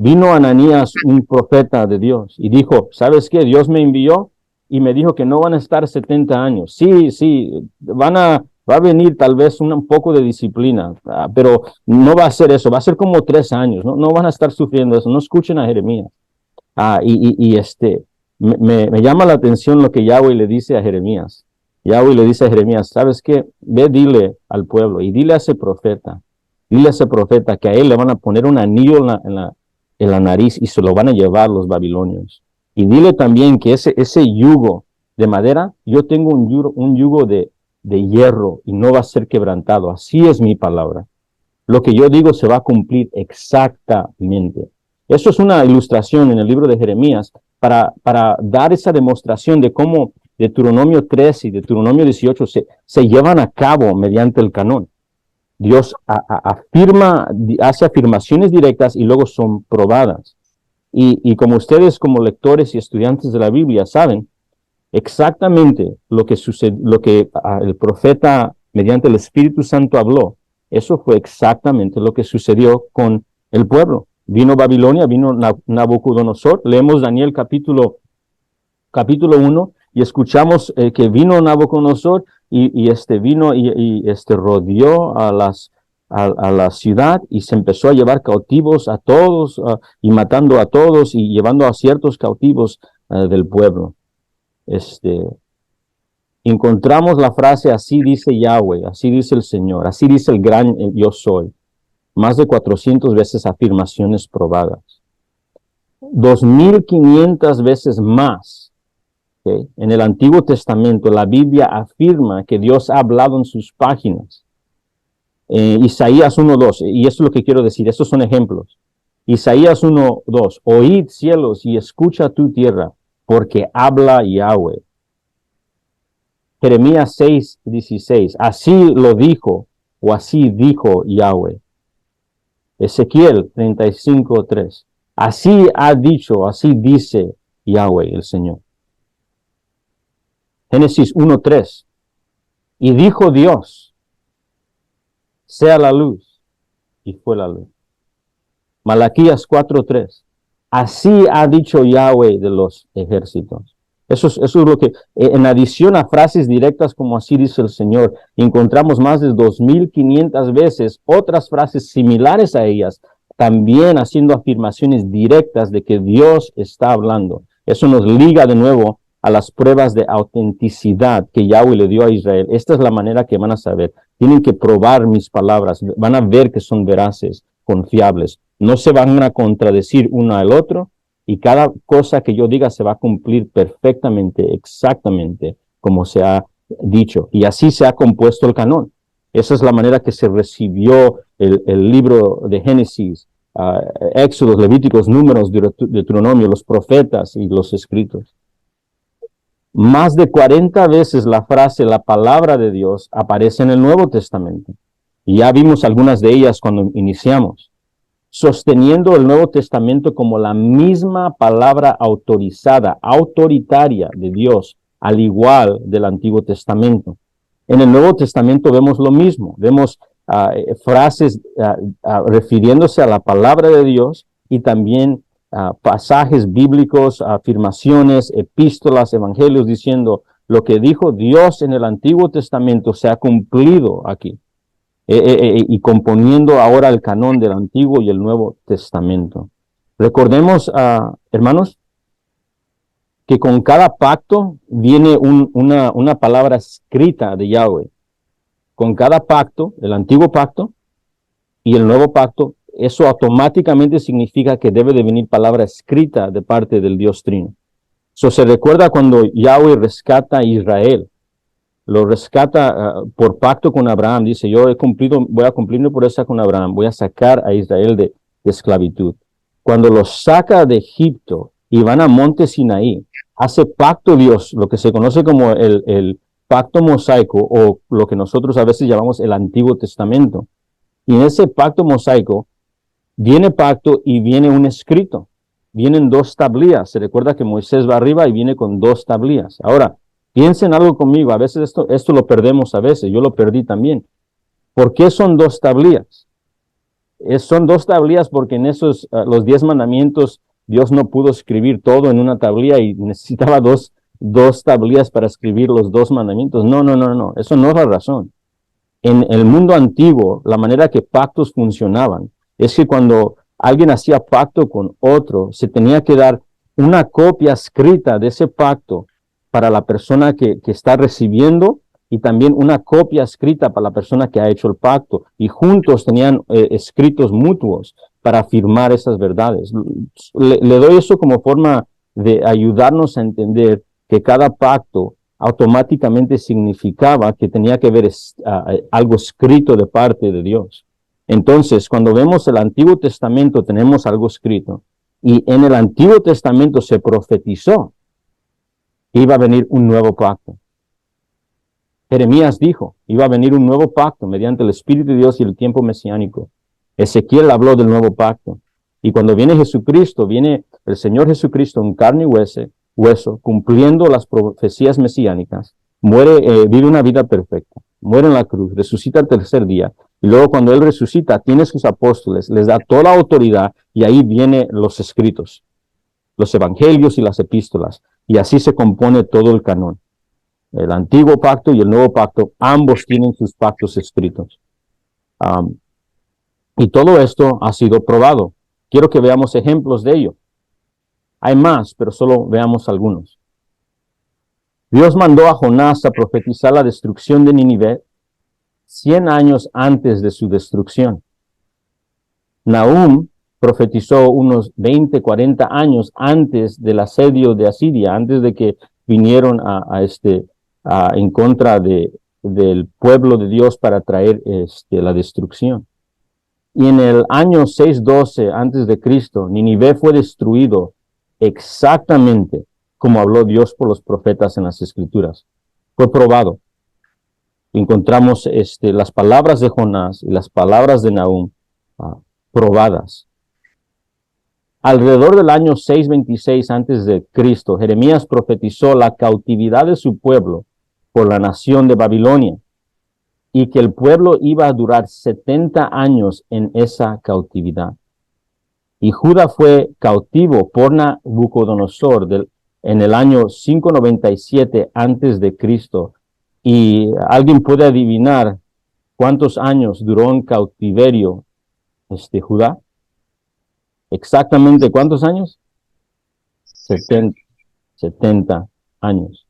Vino Ananías, un profeta de Dios, y dijo, ¿sabes qué? Dios me envió y me dijo que no van a estar 70 años. Sí, va a venir tal vez un poco de disciplina, pero no va a ser eso, va a ser como 3 años, no van a estar sufriendo eso, no escuchen a Jeremías. Me llama la atención lo que Yahweh le dice a Jeremías. Yahweh le dice a Jeremías, ¿sabes qué? Ve, dile al pueblo y dile a ese profeta que a él le van a poner un anillo en la nariz y se lo van a llevar los babilonios. Y dile también que ese yugo de madera, yo tengo un yugo de hierro y no va a ser quebrantado. Así es mi palabra. Lo que yo digo se va a cumplir exactamente. Eso es una ilustración en el libro de Jeremías para dar esa demostración de cómo Deuteronomio 13 y Deuteronomio 18 se llevan a cabo mediante el canón. Dios hace afirmaciones directas y luego son probadas. Y como ustedes, como lectores y estudiantes de la Biblia, saben exactamente lo que el profeta mediante el Espíritu Santo habló, eso fue exactamente lo que sucedió con el pueblo. Vino Babilonia, vino Nabucodonosor. Leemos Daniel capítulo 1 y escuchamos que vino Nabucodonosor y rodeó a la ciudad y se empezó a llevar cautivos a todos y matando a todos y llevando a ciertos cautivos del pueblo. Encontramos la frase así dice Yahweh, así dice el Señor, así dice el gran yo soy. Más de 400 veces afirmaciones probadas. 2,500 veces más. ¿Okay? En el Antiguo Testamento, la Biblia afirma que Dios ha hablado en sus páginas. Isaías 1:2, y esto es lo que quiero decir, estos son ejemplos. Isaías 1:2, oíd cielos y escucha tu tierra, porque habla Yahweh. Jeremías 6:16, así lo dijo, o así dijo Yahweh. Ezequiel 35:3, así ha dicho, así dice Yahweh el Señor. Génesis 1:3, y dijo Dios, sea la luz, y fue la luz. Malaquías 4:3, así ha dicho Yahweh de los ejércitos. Eso es lo que, en adición a frases directas como así dice el Señor, encontramos más de 2,500 veces otras frases similares a ellas, también haciendo afirmaciones directas de que Dios está hablando. Eso nos liga de nuevo a las pruebas de autenticidad que Yahweh le dio a Israel. Esta es la manera que van a saber. Tienen que probar mis palabras, van a ver que son veraces, confiables. No se van a contradecir uno al otro y cada cosa que yo diga se va a cumplir perfectamente, exactamente como se ha dicho. Y así se ha compuesto el canon. Esa es la manera que se recibió el libro de Génesis, Éxodos, Levíticos, Números, Deuteronomio, los profetas y los escritos. Más de 40 veces la frase, la palabra de Dios, aparece en el Nuevo Testamento. Y ya vimos algunas de ellas cuando iniciamos, sosteniendo el Nuevo Testamento como la misma palabra autorizada, autoritaria de Dios, al igual del Antiguo Testamento. En el Nuevo Testamento vemos lo mismo, vemos frases refiriéndose a la palabra de Dios y también pasajes bíblicos, afirmaciones, epístolas, evangelios, diciendo lo que dijo Dios en el Antiguo Testamento se ha cumplido aquí. Y componiendo ahora el canón del Antiguo y el Nuevo Testamento. Recordemos, hermanos, que con cada pacto viene una palabra escrita de Yahweh. Con cada pacto, el antiguo pacto y el nuevo pacto, eso automáticamente significa que debe de venir palabra escrita de parte del Dios Trino. So, se recuerda cuando Yahweh rescata a Israel, lo rescata por pacto con Abraham, dice, voy a cumplirme por esa con Abraham, voy a sacar a Israel de esclavitud. Cuando los saca de Egipto y van a Monte Sinaí, hace pacto Dios, lo que se conoce como el pacto mosaico, o lo que nosotros a veces llamamos el Antiguo Testamento. Y en ese pacto mosaico, viene pacto y viene un escrito. Vienen 2 tablillas. Se recuerda que Moisés va arriba y viene con 2 tablillas. Ahora, piensen algo conmigo. A veces esto lo perdemos a veces. Yo lo perdí también. ¿Por qué son 2 tablillas? Son 2 tablillas porque en esos, los 10 mandamientos, Dios no pudo escribir todo en una tablilla y necesitaba dos tablillas para escribir los 2 mandamientos. No. Eso no es la razón. En el mundo antiguo, la manera que pactos funcionaban es que cuando alguien hacía pacto con otro, se tenía que dar una copia escrita de ese pacto para la persona que está recibiendo y también una copia escrita para la persona que ha hecho el pacto. Y juntos tenían escritos mutuos para afirmar esas verdades. Le doy eso como forma de ayudarnos a entender que cada pacto automáticamente significaba que tenía que haber algo escrito de parte de Dios. Entonces, cuando vemos el Antiguo Testamento, tenemos algo escrito. Y en el Antiguo Testamento se profetizó que iba a venir un nuevo pacto. Jeremías dijo, iba a venir un nuevo pacto mediante el Espíritu de Dios y el tiempo mesiánico. Ezequiel habló del nuevo pacto. Y cuando viene Jesucristo, viene el Señor Jesucristo en carne y hueso, cumpliendo las profecías mesiánicas, vive una vida perfecta, muere en la cruz, resucita el tercer día, y luego cuando Él resucita, tiene sus apóstoles, les da toda la autoridad, y ahí vienen los escritos, los evangelios y las epístolas, y así se compone todo el canón. El antiguo pacto y el nuevo pacto, ambos tienen sus pactos escritos. Y todo esto ha sido probado. Quiero que veamos ejemplos de ello. Hay más, pero solo veamos algunos. Dios mandó a Jonás a profetizar la destrucción de Nínive 100 años antes de su destrucción. Nahum profetizó unos 20, 40 años antes del asedio de Asiria, antes de que vinieron en contra del pueblo de Dios para traer la destrucción. Y en el año 612 antes de Cristo, Nínive fue destruido exactamente como habló Dios por los profetas en las Escrituras. Fue probado. Encontramos las palabras de Jonás y las palabras de Nahum probadas. Alrededor del año 626 antes de Cristo, Jeremías profetizó la cautividad de su pueblo por la nación de Babilonia y que el pueblo iba a durar 70 años en esa cautividad. Y Judá fue cautivo por Nabucodonosor en el año 597 antes de Cristo. Y alguien puede adivinar cuántos años duró en cautiverio Judá. Exactamente, ¿cuántos años? 70 años.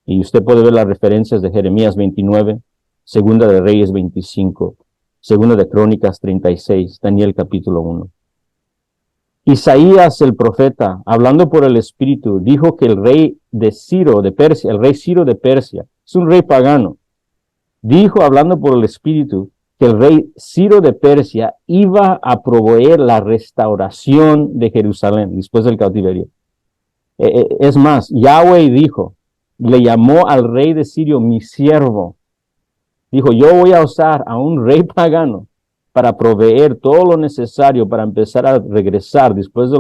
Y usted puede ver las referencias de Jeremías 29, Segunda de Reyes 25, Segunda de Crónicas 36, Daniel capítulo 1. Isaías el profeta, hablando por el Espíritu, dijo que el rey de Ciro de Persia, el rey Ciro de Persia, es un rey pagano, dijo, hablando por el Espíritu, que el rey Ciro de Persia iba a proveer la restauración de Jerusalén después del cautiverio. Es más, Yahweh dijo, le llamó al rey de Sirio mi siervo. Dijo, yo voy a usar a un rey pagano para proveer todo lo necesario para empezar a regresar después de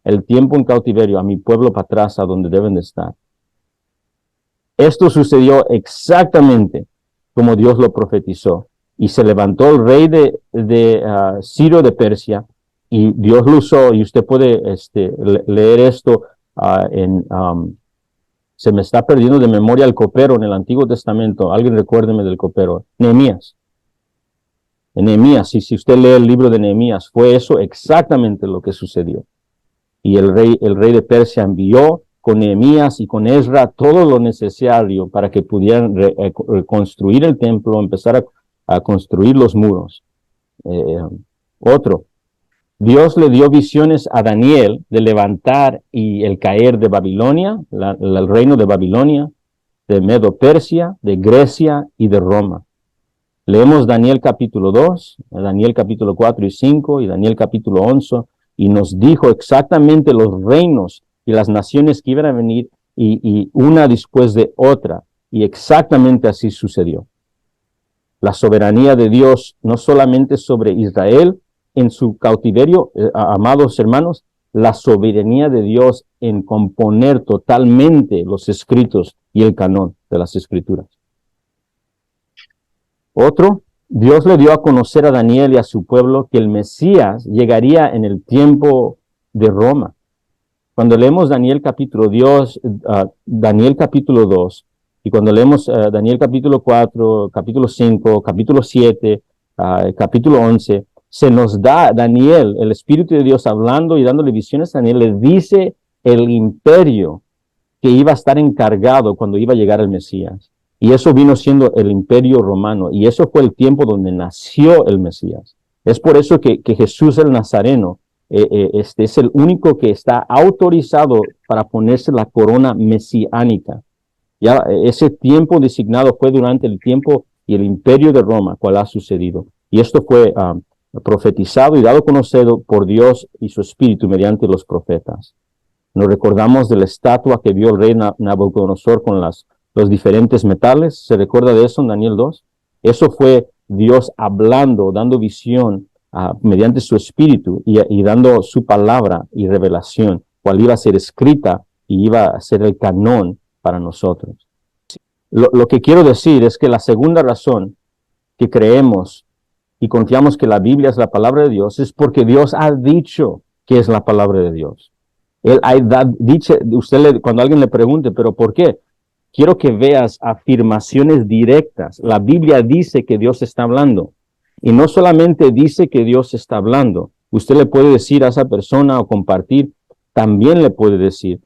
el tiempo en cautiverio a mi pueblo para atrás, a donde deben de estar. Esto sucedió exactamente como Dios lo profetizó. Y se levantó el rey de Ciro de Persia, y Dios lo usó, y usted puede leer esto se me está perdiendo de memoria el copero en el Antiguo Testamento. Alguien recuérdeme del copero. Nehemías. En Nehemías, y si usted lee el libro de Nehemías, fue eso exactamente lo que sucedió. Y el rey de Persia envió con Nehemías y con Ezra todo lo necesario para que pudieran reconstruir el templo, empezar a construir los muros. Dios le dio visiones a Daniel de levantar y el caer de Babilonia, el reino de Babilonia, de Medo-Persia, de Grecia y de Roma. Leemos Daniel capítulo 2, Daniel capítulo 4 y 5 y Daniel capítulo 11, y nos dijo exactamente los reinos y las naciones que iban a venir, y una después de otra, y exactamente así sucedió. La soberanía de Dios no solamente sobre Israel en su cautiverio, amados hermanos, la soberanía de Dios en componer totalmente los escritos y el canon de las escrituras. Dios le dio a conocer a Daniel y a su pueblo que el Mesías llegaría en el tiempo de Roma. Cuando leemos Daniel capítulo 2, y cuando leemos Daniel capítulo 4, capítulo 5, capítulo 7, capítulo 11, se nos da Daniel, el Espíritu de Dios hablando y dándole visiones a Daniel, le dice el imperio que iba a estar encargado cuando iba a llegar el Mesías. Y eso vino siendo el imperio romano, y eso fue el tiempo donde nació el Mesías. Es por eso que Jesús el Nazareno es el único que está autorizado para ponerse la corona mesiánica. Ya ese tiempo designado fue durante el tiempo y el imperio de Roma, cual ha sucedido. Y esto fue profetizado y dado a conocer por Dios y su Espíritu mediante los profetas. Nos recordamos de la estatua que vio el rey Nabucodonosor con los diferentes metales. ¿Se recuerda de eso en Daniel 2? Eso fue Dios hablando, dando visión mediante su Espíritu y dando su palabra y revelación, cual iba a ser escrita y iba a ser el canón para nosotros. Lo que quiero decir es que la segunda razón que creemos y confiamos que la Biblia es la palabra de Dios es porque Dios ha dicho que es la palabra de Dios. Él ha dicho, cuando alguien le pregunte, ¿pero por qué? Quiero que veas afirmaciones directas. La Biblia dice que Dios está hablando. Y no solamente dice que Dios está hablando. Usted le puede decir a esa persona o compartir, también le puede decir,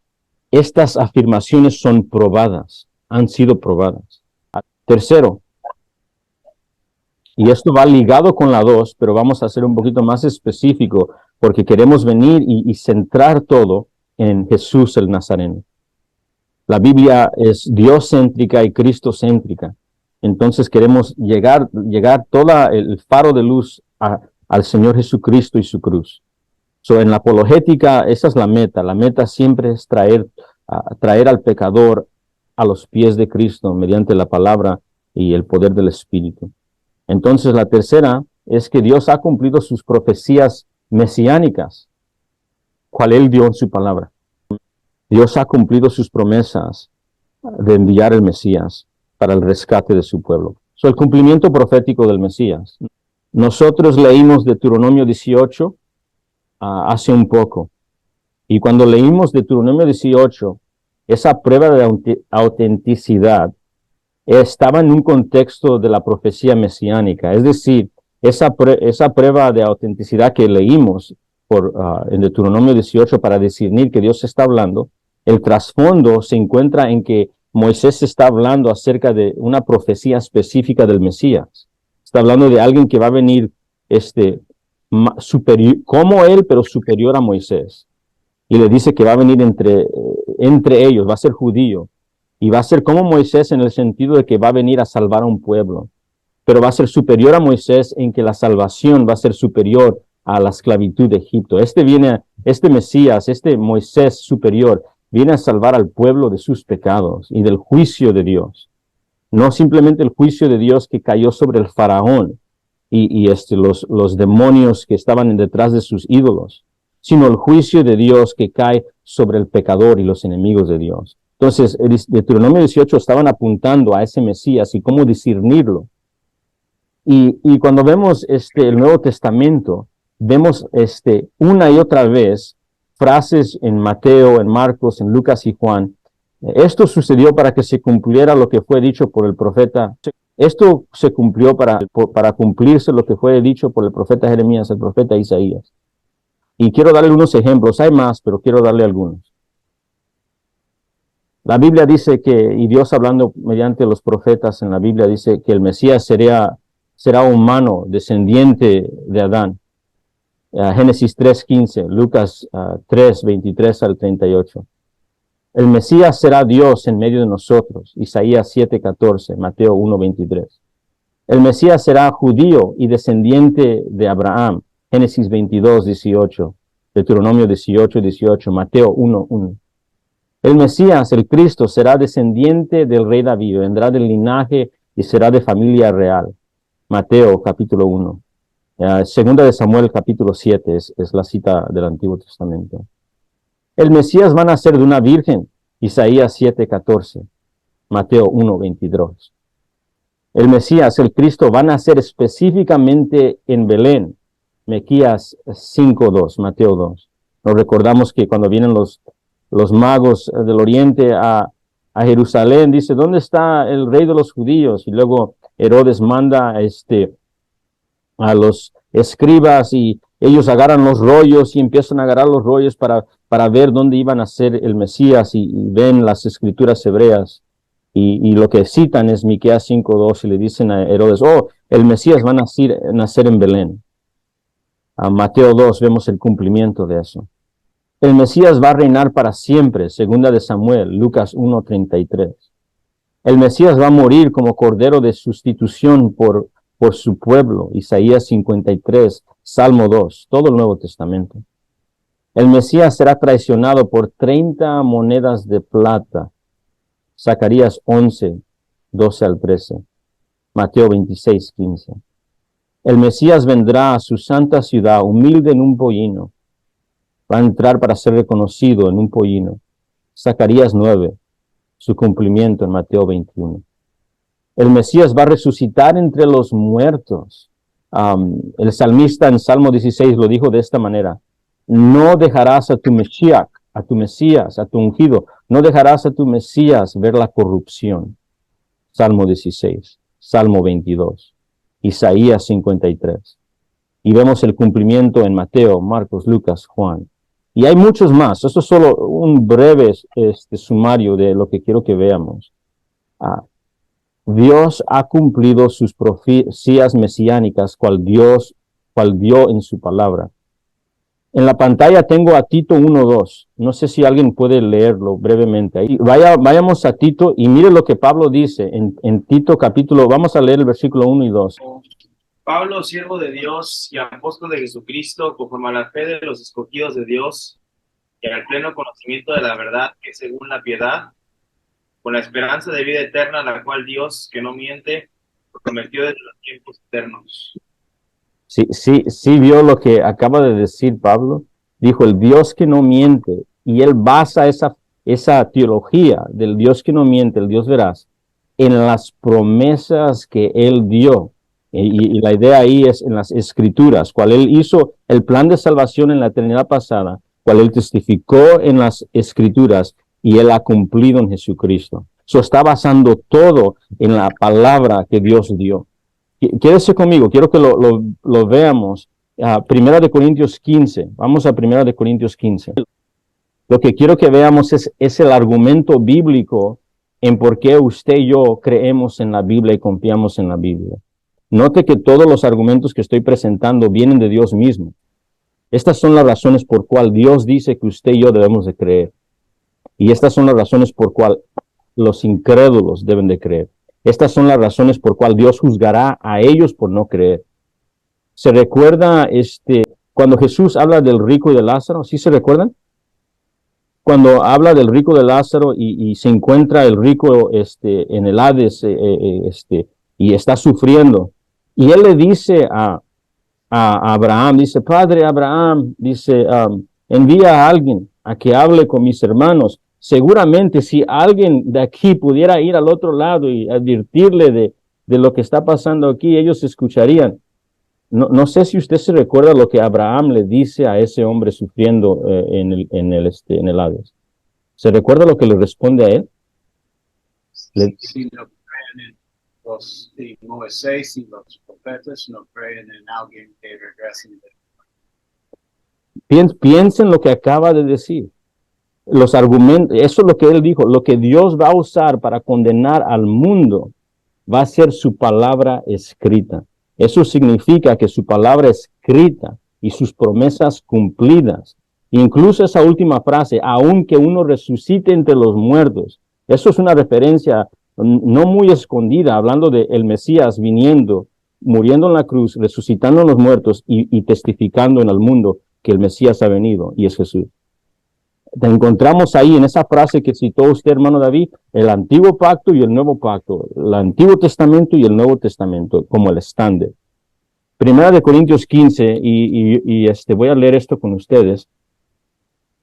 estas afirmaciones son probadas, han sido probadas. Tercero, y esto va ligado con la 2, pero vamos a ser un poquito más específico porque queremos venir y centrar todo en Jesús el Nazareno. La Biblia es Dios-céntrica y Cristo-céntrica. Entonces queremos llegar todo el faro de luz al Señor Jesucristo y su cruz. En la apologética, esa es la meta. La meta siempre es traer al pecador a los pies de Cristo mediante la palabra y el poder del Espíritu. Entonces la tercera es que Dios ha cumplido sus profecías mesiánicas, cual Él dio en su palabra. Dios ha cumplido sus promesas de enviar el Mesías para el rescate de su pueblo. El cumplimiento profético del Mesías. Nosotros leímos Deuteronomio 18 hace un poco. Y cuando leímos Deuteronomio 18, esa prueba de autenticidad estaba en un contexto de la profecía mesiánica. Es decir, esa prueba de autenticidad que leímos en Deuteronomio 18 para discernir que Dios está hablando, el trasfondo se encuentra en que Moisés está hablando acerca de una profecía específica del Mesías. Está hablando de alguien que va a venir superior, como él, pero superior a Moisés. Y le dice que va a venir entre ellos, va a ser judío. Y va a ser como Moisés en el sentido de que va a venir a salvar a un pueblo. Pero va a ser superior a Moisés en que la salvación va a ser superior a la esclavitud de Egipto. Este Mesías, este Moisés superior, viene a salvar al pueblo de sus pecados y del juicio de Dios. No simplemente el juicio de Dios que cayó sobre el faraón y los demonios que estaban detrás de sus ídolos, sino el juicio de Dios que cae sobre el pecador y los enemigos de Dios. Entonces, el Deuteronomio 18 estaban apuntando a ese Mesías y cómo discernirlo. Y cuando vemos el Nuevo Testamento, vemos una y otra vez frases en Mateo, en Marcos, en Lucas y Juan. Esto sucedió para que se cumpliera lo que fue dicho por el profeta. Esto se cumplió para cumplirse lo que fue dicho por el profeta Jeremías, el profeta Isaías. Y quiero darle unos ejemplos. Hay más, pero quiero darle algunos. La Biblia dice y Dios hablando mediante los profetas en la Biblia dice que el Mesías será humano, descendiente de Adán. Génesis 3:15, Lucas 3:23 al 38. El Mesías será Dios en medio de nosotros, Isaías 7:14, Mateo 1:23. El Mesías será judío y descendiente de Abraham, Génesis 22:18, Deuteronomio 18:18, Mateo 1:1. El Mesías, el Cristo, será descendiente del rey David, vendrá del linaje y será de familia real. Mateo capítulo 1. Segunda de Samuel capítulo 7 es la cita del Antiguo Testamento. El Mesías va a nacer de una virgen, Isaías 7:14, Mateo 1:22. El Mesías, el Cristo, va a nacer específicamente en Belén, Miqueas 5:2, Mateo 2. Nos recordamos que cuando vienen los magos del oriente a Jerusalén, dice, ¿dónde está el rey de los judíos? Y luego Herodes manda a los escribas y ellos agarran los rollos y empiezan a agarrar los rollos para ver dónde iban a ser el Mesías y ven las escrituras hebreas y lo que citan es Miqueas 5:2 y le dicen a Herodes, el Mesías va a nacer en Belén. A Mateo 2 vemos el cumplimiento de eso. El Mesías va a reinar para siempre, segunda de Samuel, Lucas 1:33. El Mesías va a morir como cordero de sustitución por su pueblo, Isaías 53, Salmo 2, todo el Nuevo Testamento. El Mesías será traicionado por 30 monedas de plata, Zacarías 11, 12 al 13, Mateo 26, 15. El Mesías vendrá a su santa ciudad, humilde en un pollino. Va a entrar para ser reconocido en un pollino. Zacarías 9, su cumplimiento en Mateo 21. El Mesías va a resucitar entre los muertos. El salmista en Salmo 16 lo dijo de esta manera. No dejarás a tu Mesías, a tu ungido, no dejarás a tu Mesías ver la corrupción. Salmo 16, Salmo 22, Isaías 53. Y vemos el cumplimiento en Mateo, Marcos, Lucas, Juan. Y hay muchos más. Esto es solo un breve sumario de lo que quiero que veamos. Dios ha cumplido sus profecías mesiánicas, cual dio en su palabra. En la pantalla tengo a Tito 1:2. No sé si alguien puede leerlo brevemente. Ahí. Vayamos a Tito y mire lo que Pablo dice en Tito capítulo. Vamos a leer el versículo 1 y 2. Pablo, siervo de Dios y apóstol de Jesucristo, conforme a la fe de los escogidos de Dios y al pleno conocimiento de la verdad que es según la piedad, con la esperanza de vida eterna, la cual Dios, que no miente, prometió desde los tiempos eternos. Sí vio lo que acaba de decir Pablo. Dijo el Dios que no miente, y él basa esa teología del Dios que no miente, el Dios veraz, en las promesas que él dio. Y la idea ahí es en las escrituras, cual él hizo el plan de salvación en la eternidad pasada, cual él testificó en las escrituras y él ha cumplido en Jesucristo. Eso está basando todo en la palabra que Dios dio. Quédese conmigo, quiero que lo veamos. Primera de Corintios 15, vamos a Primera de Corintios 15. Lo que quiero que veamos es el argumento bíblico en por qué usted y yo creemos en la Biblia y confiamos en la Biblia. Note que todos los argumentos que estoy presentando vienen de Dios mismo. Estas son las razones por cual Dios dice que usted y yo debemos de creer. Y estas son las razones por cual los incrédulos deben de creer. Estas son las razones por cual Dios juzgará a ellos por no creer. ¿Se recuerda cuando Jesús habla del rico y de Lázaro? ¿Sí se recuerdan? Cuando habla del rico de Lázaro y se encuentra el rico en el Hades y está sufriendo. Y él le dice a Abraham, dice, Padre Abraham, dice, envía a alguien a que hable con mis hermanos. Seguramente si alguien de aquí pudiera ir al otro lado y advertirle de lo que está pasando aquí, ellos escucharían. No sé si usted se recuerda lo que Abraham le dice a ese hombre sufriendo en el Hades. ¿Se recuerda lo que le responde a él? Si no creen en los de Moisés y los profetas, no creen en alguien que regrese. Piensen lo que acaba de decir. Los argumentos, eso es lo que él dijo, lo que Dios va a usar para condenar al mundo va a ser su palabra escrita. Eso significa que su palabra escrita y sus promesas cumplidas, incluso esa última frase, aunque uno resucite entre los muertos, eso es una referencia no muy escondida, hablando de el Mesías viniendo, muriendo en la cruz, resucitando en los muertos y testificando en el mundo que el Mesías ha venido y es Jesús. Te encontramos ahí en esa frase que citó usted, hermano David, el antiguo pacto y el nuevo pacto, el Antiguo Testamento y el Nuevo Testamento como el estándar. Primera de Corintios 15, y voy a leer esto con ustedes.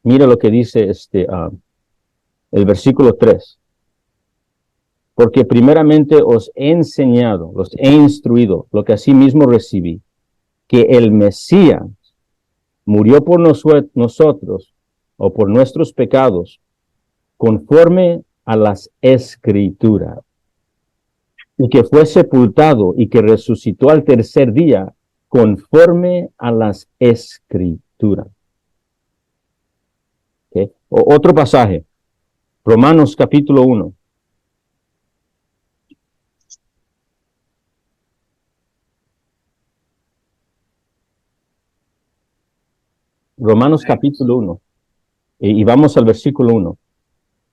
Mira lo que dice el versículo 3. Porque primeramente os he enseñado, los he instruido, lo que asimismo recibí, que el Mesías murió por nosotros, o por nuestros pecados, conforme a las Escrituras, y que fue sepultado y que resucitó al tercer día, conforme a las Escrituras. ¿Okay? Otro pasaje, Romanos capítulo 1. Romanos capítulo 1. Y vamos al versículo 1.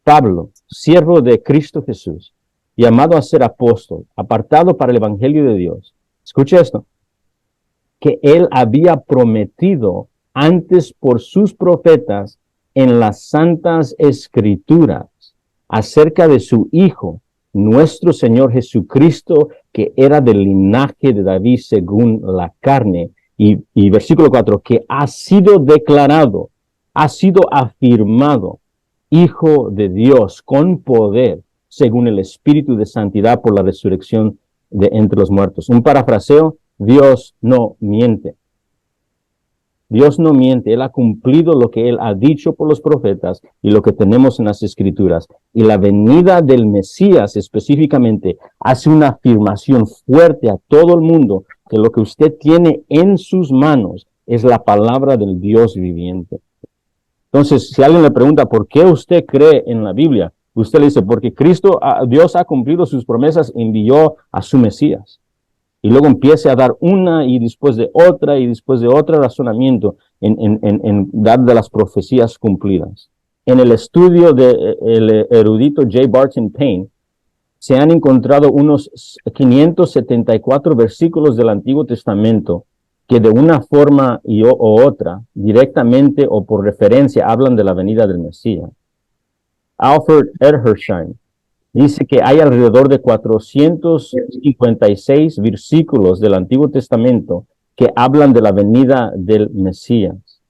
Pablo, siervo de Cristo Jesús, llamado a ser apóstol, apartado para el evangelio de Dios. Escuche esto. Que él había prometido antes por sus profetas en las santas escrituras acerca de su Hijo, nuestro Señor Jesucristo, que era del linaje de David según la carne. Y versículo 4, que ha sido declarado, ha sido afirmado Hijo de Dios con poder, según el Espíritu de Santidad por la resurrección de entre los muertos. Un parafraseo, Dios no miente. Dios no miente, Él ha cumplido lo que Él ha dicho por los profetas y lo que tenemos en las Escrituras. Y la venida del Mesías específicamente hace una afirmación fuerte a todo el mundo que lo que usted tiene en sus manos es la palabra del Dios viviente. Entonces, si alguien le pregunta, ¿por qué usted cree en la Biblia? Usted le dice, porque Dios ha cumplido sus promesas, envió a su Mesías. Y luego empiece a dar una y después de otra razonamiento en dar de las profecías cumplidas. En el estudio del erudito J. Barton Payne, se han encontrado unos 574 versículos del Antiguo Testamento que de una forma o otra, directamente o por referencia, hablan de la venida del Mesías. Alfred Edersheim dice que hay alrededor de 456 versículos del Antiguo Testamento que hablan de la venida del Mesías.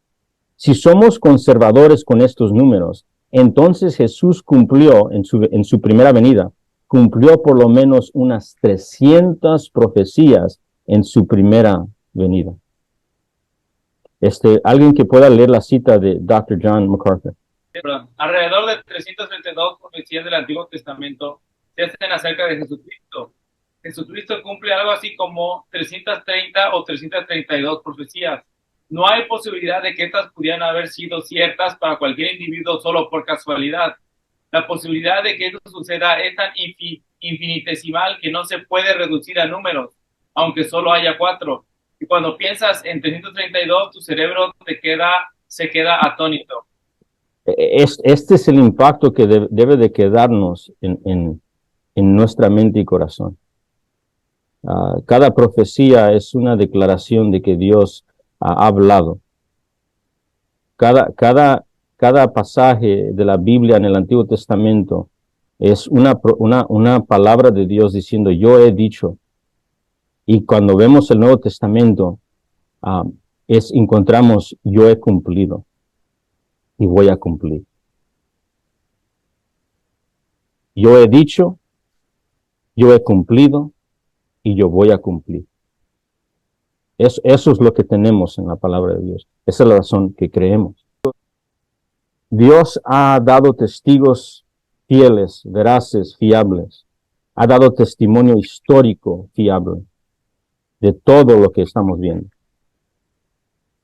Si somos conservadores con estos números, entonces Jesús cumplió en su primera venida, cumplió por lo menos unas 300 profecías en su primera venida. Alguien que pueda leer la cita de Dr. John MacArthur. Alrededor de 332 profecías del Antiguo Testamento se hacen acerca de Jesucristo. Jesucristo cumple algo así como 330 o 332 profecías. No hay posibilidad de que estas pudieran haber sido ciertas para cualquier individuo solo por casualidad. La posibilidad de que esto suceda es tan infinitesimal que no se puede reducir a números. aunque solo haya 4. Y cuando piensas en 332, tu cerebro se queda atónito. Este es el impacto que debe de quedarnos en nuestra mente y corazón. Cada profecía es una declaración de que Dios ha hablado. Cada pasaje de la Biblia en el Antiguo Testamento es una palabra de Dios diciendo, yo he dicho. Y cuando vemos el Nuevo Testamento, encontramos, yo he cumplido y voy a cumplir. Yo he dicho, yo he cumplido y yo voy a cumplir. Eso es lo que tenemos en la palabra de Dios. Esa es la razón que creemos. Dios ha dado testigos fieles, veraces, fiables. Ha dado testimonio histórico fiable de todo lo que estamos viendo.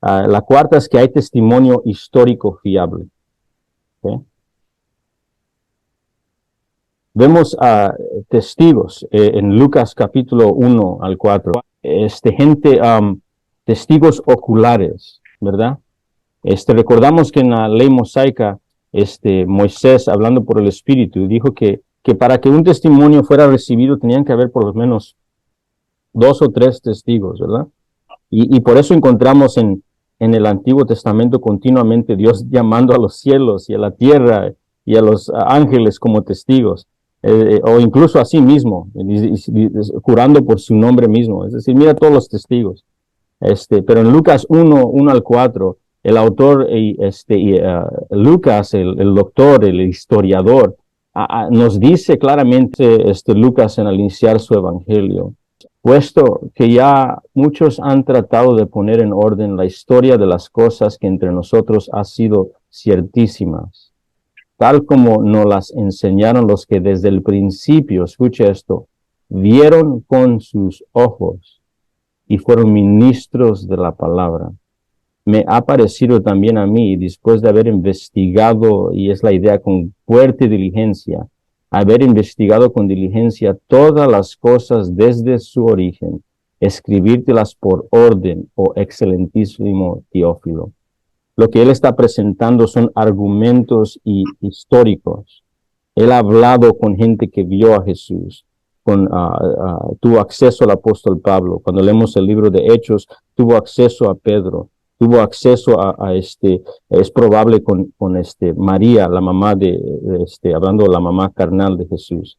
La cuarta es que hay testimonio histórico fiable. ¿Okay? Vemos testigos en Lucas capítulo 1 al 4. Testigos oculares, ¿verdad? Recordamos que en la ley mosaica, Moisés, hablando por el Espíritu, dijo que para que un testimonio fuera recibido tenían que haber por lo menos 2 o 3 testigos, ¿verdad? Y por eso encontramos en el Antiguo Testamento continuamente Dios llamando a los cielos y a la tierra y a los ángeles como testigos, o incluso a sí mismo, jurando por su nombre mismo. Es decir, mira todos los testigos. Pero en Lucas 1 al 4, el autor, Lucas, el doctor, el historiador, nos dice claramente, Lucas, en al iniciar su evangelio, puesto que ya muchos han tratado de poner en orden la historia de las cosas que entre nosotros ha sido ciertísimas, tal como nos las enseñaron los que desde el principio, escuche esto, vieron con sus ojos y fueron ministros de la palabra. Me ha parecido también a mí, después de haber investigado, y es la idea con fuerte diligencia, haber investigado con diligencia todas las cosas desde su origen, escribírtelas por orden, oh excelentísimo Teófilo. Lo que él está presentando son argumentos históricos. Él ha hablado con gente que vio a Jesús, tuvo acceso al apóstol Pablo. Cuando leemos el libro de Hechos, tuvo acceso a Pedro, tuvo acceso es probable con María, la mamá hablando de la mamá carnal de Jesús.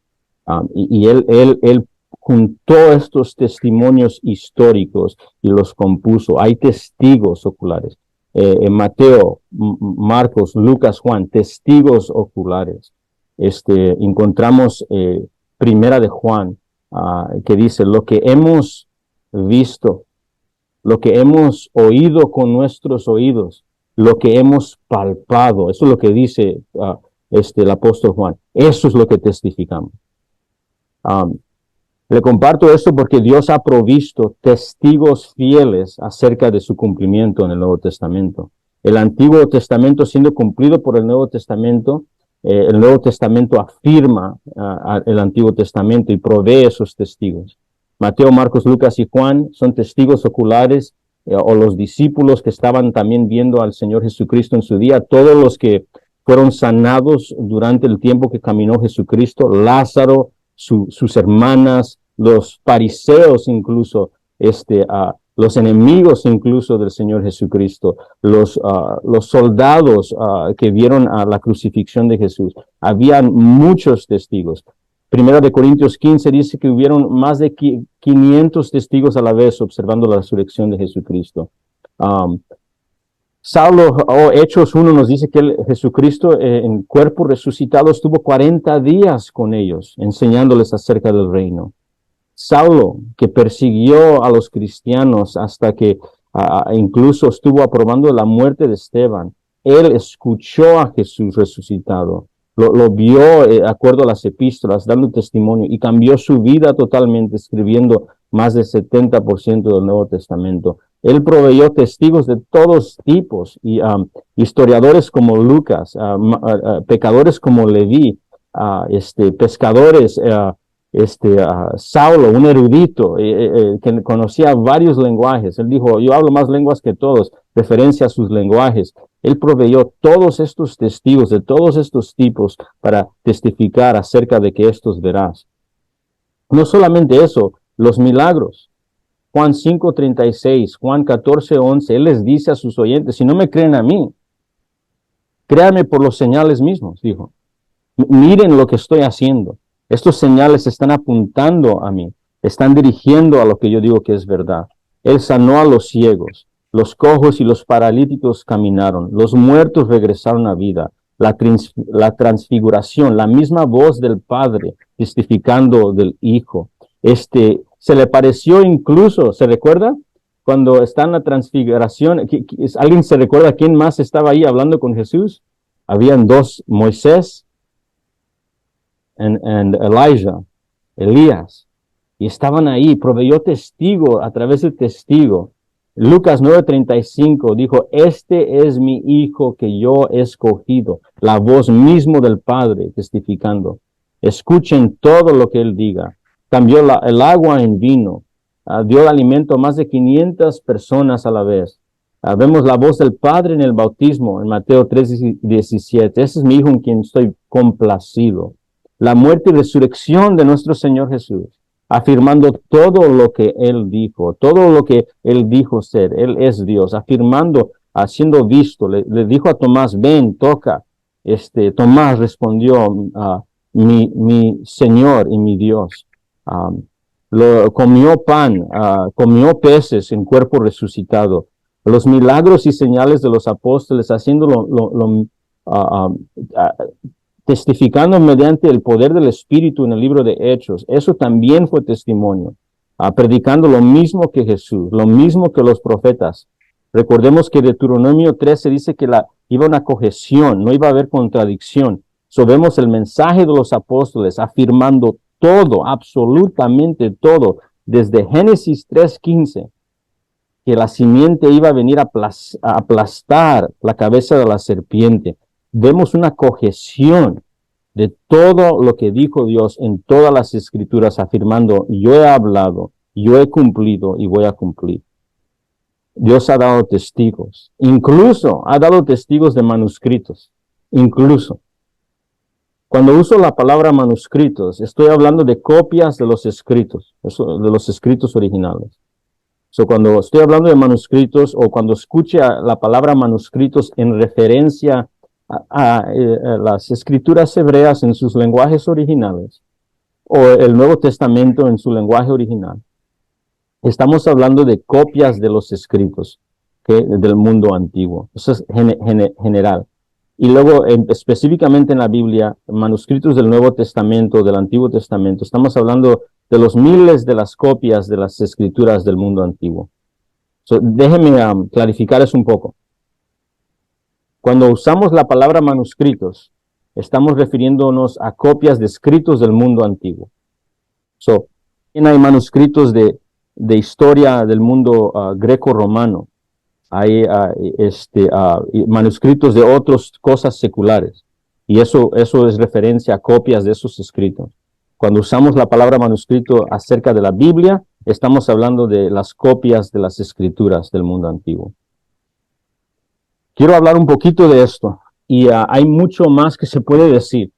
Y él juntó estos testimonios históricos y los compuso. Hay testigos oculares. En Mateo, Marcos, Lucas, Juan, testigos oculares. Encontramos Primera de Juan, que dice, lo que hemos visto, lo que hemos oído con nuestros oídos, lo que hemos palpado, eso es lo que dice el apóstol Juan, eso es lo que testificamos. Le comparto esto porque Dios ha provisto testigos fieles acerca de su cumplimiento en el Nuevo Testamento. El Antiguo Testamento siendo cumplido por el Nuevo Testamento afirma el Antiguo Testamento y provee esos testigos. Mateo, Marcos, Lucas y Juan son testigos oculares, o los discípulos que estaban también viendo al Señor Jesucristo en su día, todos los que fueron sanados durante el tiempo que caminó Jesucristo, Lázaro, sus hermanas, los fariseos incluso, los enemigos incluso del Señor Jesucristo, los soldados que vieron a la crucifixión de Jesús. Habían muchos testigos. Primera de Corintios 15 dice que hubieron más de 500 testigos a la vez observando la resurrección de Jesucristo. Saulo, Hechos 1 nos dice que Jesucristo en cuerpo resucitado estuvo 40 días con ellos, enseñándoles acerca del reino. Saulo, que persiguió a los cristianos hasta que incluso estuvo aprobando la muerte de Esteban, él escuchó a Jesús resucitado. Lo vio de acuerdo a las epístolas, dando testimonio, y cambió su vida totalmente, escribiendo más del 70% del Nuevo Testamento. Él proveyó testigos de todos tipos, y historiadores como Lucas, pecadores como Leví, pescadores, Saulo, un erudito, que conocía varios lenguajes. Él dijo, yo hablo más lenguas que todos, referencia a sus lenguajes. Él proveyó todos estos testigos de todos estos tipos para testificar acerca de que esto es veraz. No solamente eso, los milagros. Juan 5:36, Juan 14:11, Él les dice a sus oyentes, si no me creen a mí, créanme por los señales mismos, dijo. Miren lo que estoy haciendo. Estos señales están apuntando a mí, están dirigiendo a lo que yo digo que es verdad. Él sanó a los ciegos, los cojos y los paralíticos caminaron, los muertos regresaron a vida, la transfiguración, la misma voz del Padre testificando del Hijo. Se le pareció incluso, ¿se recuerda? Cuando está en la transfiguración, ¿alguien se recuerda quién más estaba ahí hablando con Jesús? Habían dos, Moisés and Elijah, Elías, y estaban ahí, proveyó testigo a través del testigo. Lucas 9:35 dijo, este es mi hijo que yo he escogido, la voz mismo del Padre testificando. Escuchen todo lo que él diga. Cambió el agua en vino, dio alimento a más de 500 personas a la vez. Vemos la voz del Padre en el bautismo, en Mateo 3:17. Ese es mi hijo en quien estoy complacido. La muerte y resurrección de nuestro Señor Jesús, afirmando todo lo que Él dijo, todo lo que Él dijo ser. Él es Dios, afirmando, siendo visto. Le dijo a Tomás, ven, toca. Tomás respondió, mi Señor y mi Dios. Comió pan, comió peces en cuerpo resucitado. Los milagros y señales de los apóstoles, haciéndolo testificando mediante el poder del Espíritu en el libro de Hechos. Eso también fue testimonio. Predicando lo mismo que Jesús, lo mismo que los profetas. Recordemos que Deuteronomio 13 dice que iba una cohesión, no iba a haber contradicción. Vemos el mensaje de los apóstoles afirmando todo, absolutamente todo, desde Génesis 3:15, que la simiente iba a venir a aplastar la cabeza de la serpiente. Vemos una cohesión de todo lo que dijo Dios en todas las escrituras, afirmando, yo he hablado, yo he cumplido y voy a cumplir. Dios ha dado testigos, incluso ha dado testigos de manuscritos, incluso. Cuando uso la palabra manuscritos, estoy hablando de copias de los escritos, de los escritos originales. Cuando estoy hablando de manuscritos o cuando escuche la palabra manuscritos en referencia a las escrituras hebreas en sus lenguajes originales o el Nuevo Testamento en su lenguaje original, estamos hablando de copias de los escritos del mundo antiguo. Eso es general. Y luego, específicamente en la Biblia, manuscritos del Nuevo Testamento, del Antiguo Testamento, estamos hablando de los miles de las copias de las escrituras del mundo antiguo. Déjenme clarificar eso un poco. Cuando usamos la palabra manuscritos, estamos refiriéndonos a copias de escritos del mundo antiguo. Hay manuscritos de historia del mundo greco-romano. Hay manuscritos de otras cosas seculares. Y eso es referencia a copias de esos escritos. Cuando usamos la palabra manuscrito acerca de la Biblia, estamos hablando de las copias de las escrituras del mundo antiguo. Quiero hablar un poquito de esto. Y hay mucho más que se puede decir.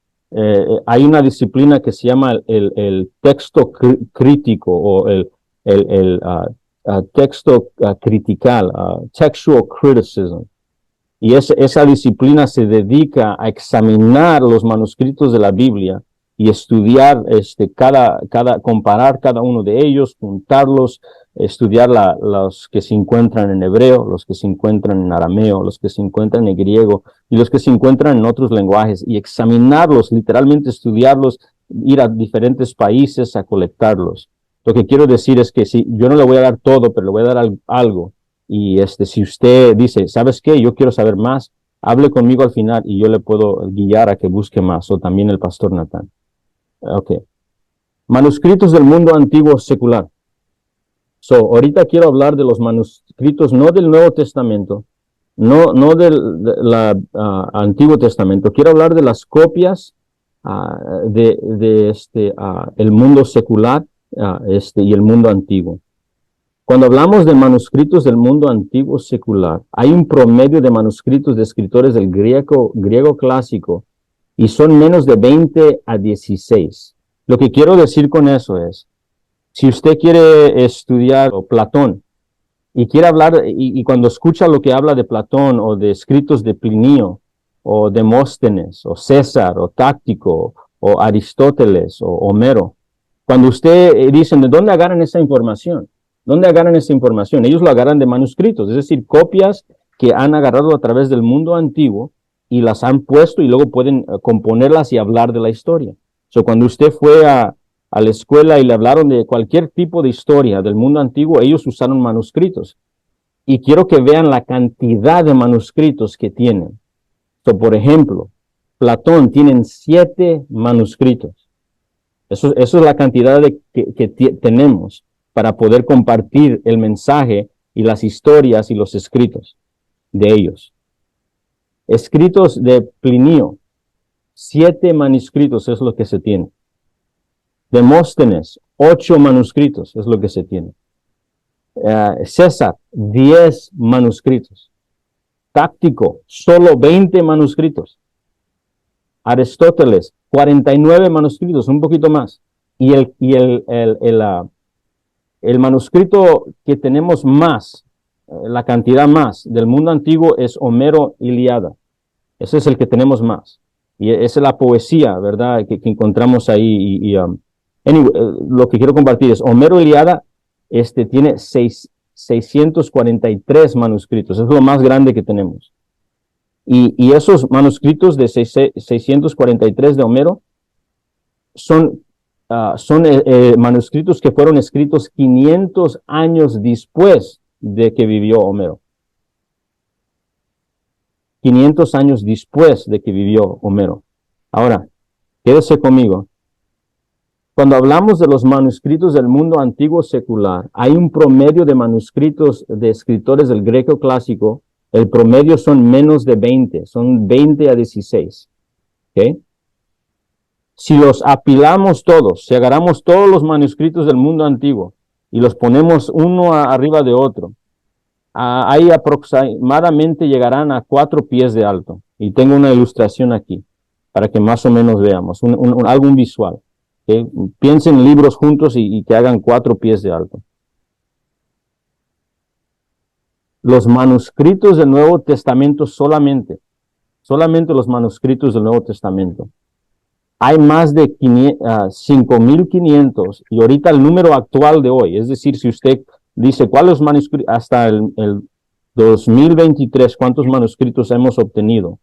Hay una disciplina que se llama el texto crítico o el texto critical, textual criticism. Y esa disciplina se dedica a examinar los manuscritos de la Biblia y estudiar comparar cada uno de ellos, juntarlos, estudiar los que se encuentran en hebreo, los que se encuentran en arameo, los que se encuentran en griego y los que se encuentran en otros lenguajes y examinarlos, literalmente estudiarlos, ir a diferentes países a colectarlos. Lo que quiero decir es que yo no le voy a dar todo, pero le voy a dar algo. Y si usted dice, ¿sabes qué? Yo quiero saber más, hable conmigo al final y yo le puedo guiar a que busque más, o también el pastor Natán. Okay. Manuscritos del mundo antiguo secular. Ahorita quiero hablar de los manuscritos, no del Nuevo Testamento, no del Antiguo Testamento. Quiero hablar de las copias el mundo secular y el mundo antiguo. Cuando hablamos de manuscritos del mundo antiguo secular, hay un promedio de manuscritos de escritores del griego clásico y son menos de 20 a 16. Lo que quiero decir con eso es, si usted quiere estudiar Platón y quiere hablar, y cuando escucha lo que habla de Platón o de escritos de Plinio o Demóstenes o César o Táctico o Aristóteles o Homero, cuando usted dicen, ¿de dónde agarran esa información? ¿Dónde agarran esa información? Ellos lo agarran de manuscritos, es decir, copias que han agarrado a través del mundo antiguo y las han puesto y luego pueden componerlas y hablar de la historia. Cuando usted fue a la escuela y le hablaron de cualquier tipo de historia del mundo antiguo, ellos usaron manuscritos. Y quiero que vean la cantidad de manuscritos que tienen. Por ejemplo, Platón tiene 7 manuscritos. Eso es la cantidad que tenemos para poder compartir el mensaje y las historias y los escritos de ellos. Escritos de Plinio, 7 manuscritos es lo que se tiene. Demóstenes, 8 manuscritos es lo que se tiene. César, 10 manuscritos. Táctico, solo 20 manuscritos. Aristóteles, 49 manuscritos, un poquito más. Y el manuscrito que tenemos más, la cantidad más del mundo antiguo es Homero Ilíada. Ese es el que tenemos más. Y esa es la poesía, ¿verdad? Que encontramos ahí. Anyway, lo que quiero compartir es, Homero Ilíada tiene 643 manuscritos. Es lo más grande que tenemos. Y esos manuscritos de 643 de Homero son manuscritos que fueron escritos 500 años después de que vivió Homero. 500 años después de que vivió Homero. Ahora, quédese conmigo. Cuando hablamos de los manuscritos del mundo antiguo secular, hay un promedio de manuscritos de escritores del greco clásico. El promedio son menos de 20, son 20 a 16. ¿Ok? Si los apilamos todos, si agarramos todos los manuscritos del mundo antiguo y los ponemos uno arriba de otro, ahí aproximadamente llegarán a 4 pies de alto. Y tengo una ilustración aquí para que más o menos veamos, algo visual. ¿Okay? Piensen libros juntos y que hagan 4 pies de alto. Los manuscritos del Nuevo Testamento solamente los manuscritos del Nuevo Testamento. Hay más de 5,500 y ahorita el número actual de hoy, es decir, si usted dice cuáles manuscritos, hasta el 2023, cuántos manuscritos hemos obtenido,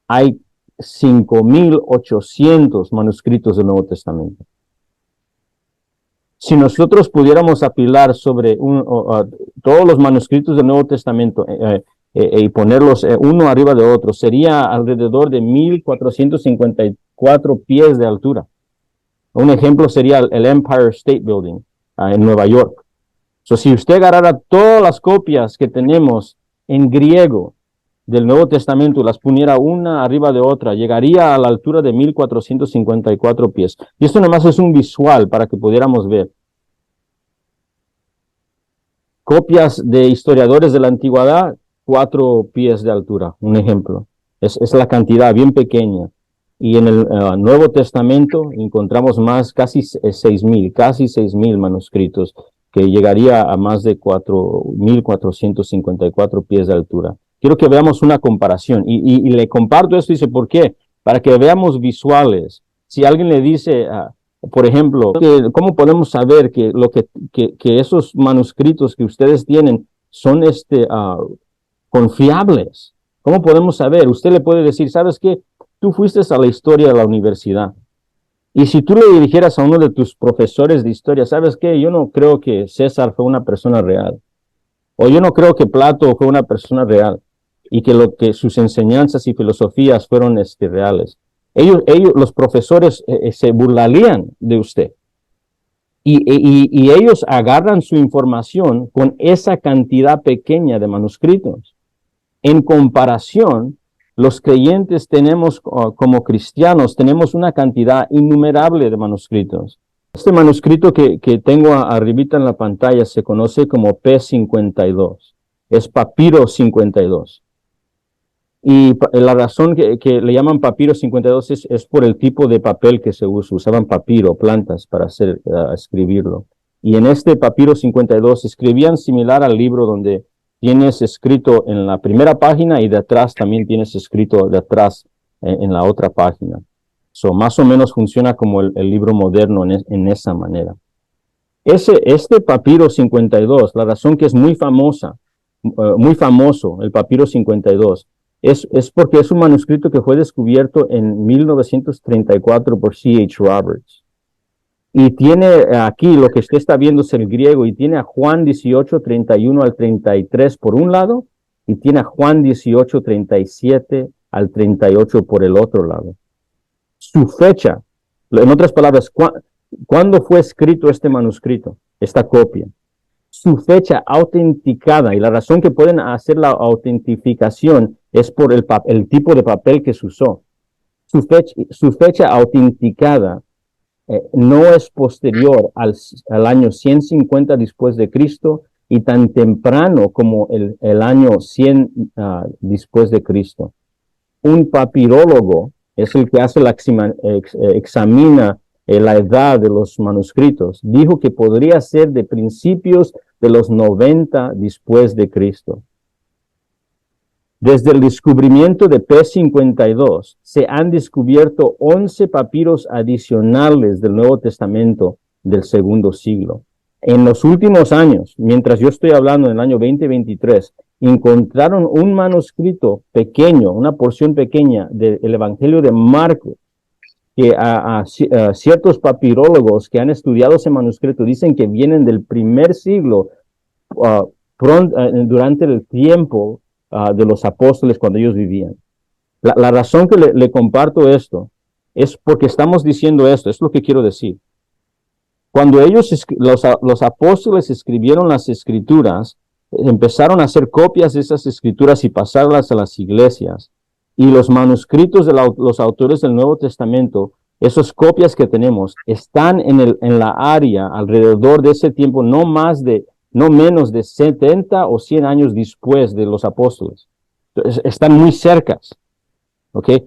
hay 5,800 manuscritos del Nuevo Testamento. Si nosotros pudiéramos apilar sobre todos los manuscritos del Nuevo Testamento y ponerlos uno arriba de otro, sería alrededor de 1,454 pies de altura. Un ejemplo sería el Empire State Building en Nueva York. Si usted agarrara todas las copias que tenemos en griego del Nuevo Testamento y las poniera una arriba de otra, llegaría a la altura de 1,454 pies. Y esto nada más es un visual para que pudiéramos ver. Copias de historiadores de la antigüedad, 4 pies de altura, un ejemplo. Es la cantidad bien pequeña. Y en el Nuevo Testamento encontramos casi 6,000 manuscritos, que llegaría a más de 4,454 pies de altura. Quiero que veamos una comparación. Y le comparto esto, dice, ¿por qué? Para que veamos visuales. Si alguien le dice, por ejemplo, ¿cómo podemos saber que esos manuscritos que ustedes tienen son confiables? ¿Cómo podemos saber? Usted le puede decir, ¿sabes qué? Tú fuiste a la historia de la universidad. Y si tú le dirigieras a uno de tus profesores de historia, ¿sabes qué? Yo no creo que César fue una persona real. O yo no creo que Plato fue una persona real. Y que sus enseñanzas y filosofías fueron reales. Ellos, los profesores, se burlarían de usted. Y ellos agarran su información con esa cantidad pequeña de manuscritos. En comparación, los creyentes tenemos, como cristianos, tenemos una cantidad innumerable de manuscritos. Este manuscrito que tengo arribita en la pantalla se conoce como P52. Es Papiro 52. Y la razón que le llaman Papiro 52 es por el tipo de papel que se usa. Usaban papiro, plantas, para escribirlo. Y en este Papiro 52 escribían similar al libro donde tienes escrito en la primera página y de atrás también tienes escrito de atrás en la otra página. So, más o menos funciona como el libro moderno en esa manera. Este Papiro 52, la razón que es muy famoso, el Papiro 52, es porque es un manuscrito que fue descubierto en 1934 por C.H. Roberts. Y tiene aquí, lo que usted está viendo es el griego, y tiene a Juan 18, 31 al 33 por un lado, y tiene a Juan 18, 37 al 38 por el otro lado. Su fecha, en otras palabras, ¿cuándo fue escrito este manuscrito, esta copia? Su fecha autenticada, y la razón que pueden hacer la autentificación es por el tipo de papel que se usó. Su fecha autenticada no es posterior al año 150 después de Cristo y tan temprano como el año 100 después de Cristo. Un papirólogo es el que examina la edad de los manuscritos. Dijo que podría ser de principios de los 90 después de Cristo. Desde el descubrimiento de P52, se han descubierto 11 papiros adicionales del Nuevo Testamento del segundo siglo. En los últimos años, mientras yo estoy hablando en el año 2023, encontraron un manuscrito pequeño, una porción pequeña del Evangelio de Marcos, que ciertos papirólogos que han estudiado ese manuscrito dicen que vienen del primer siglo, durante el tiempo de los apóstoles cuando ellos vivían. La razón que le comparto esto es porque estamos diciendo esto, es lo que quiero decir. Cuando los apóstoles escribieron las escrituras, empezaron a hacer copias de esas escrituras y pasarlas a las iglesias. Y los manuscritos de los autores del Nuevo Testamento, esas copias que tenemos, están en la área alrededor de ese tiempo, no menos de 70 o 100 años después de los apóstoles. Entonces, están muy cercas. ¿Okay?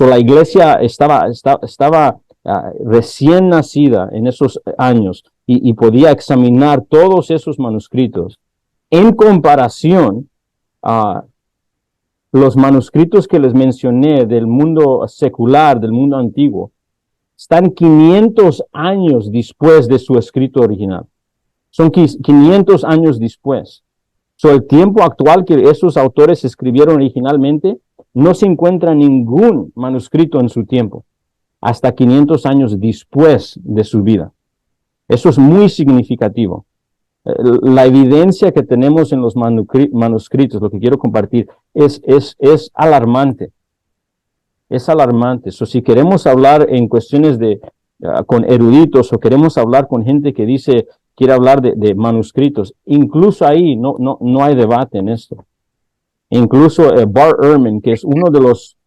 La iglesia estaba recién nacida en esos años y podía examinar todos esos manuscritos. En comparación a los manuscritos que les mencioné del mundo secular, del mundo antiguo, están 500 años después de su escrito original. Son 500 años después. El tiempo actual que esos autores escribieron originalmente, no se encuentra ningún manuscrito en su tiempo, hasta 500 años después de su vida. Eso es muy significativo. La evidencia que tenemos en los manuscritos, lo que quiero compartir, es alarmante. Es alarmante. Si queremos hablar en cuestiones con eruditos o queremos hablar con gente que quiere hablar de manuscritos, incluso ahí no hay debate en esto. Incluso Bart Ehrman, que es uno de los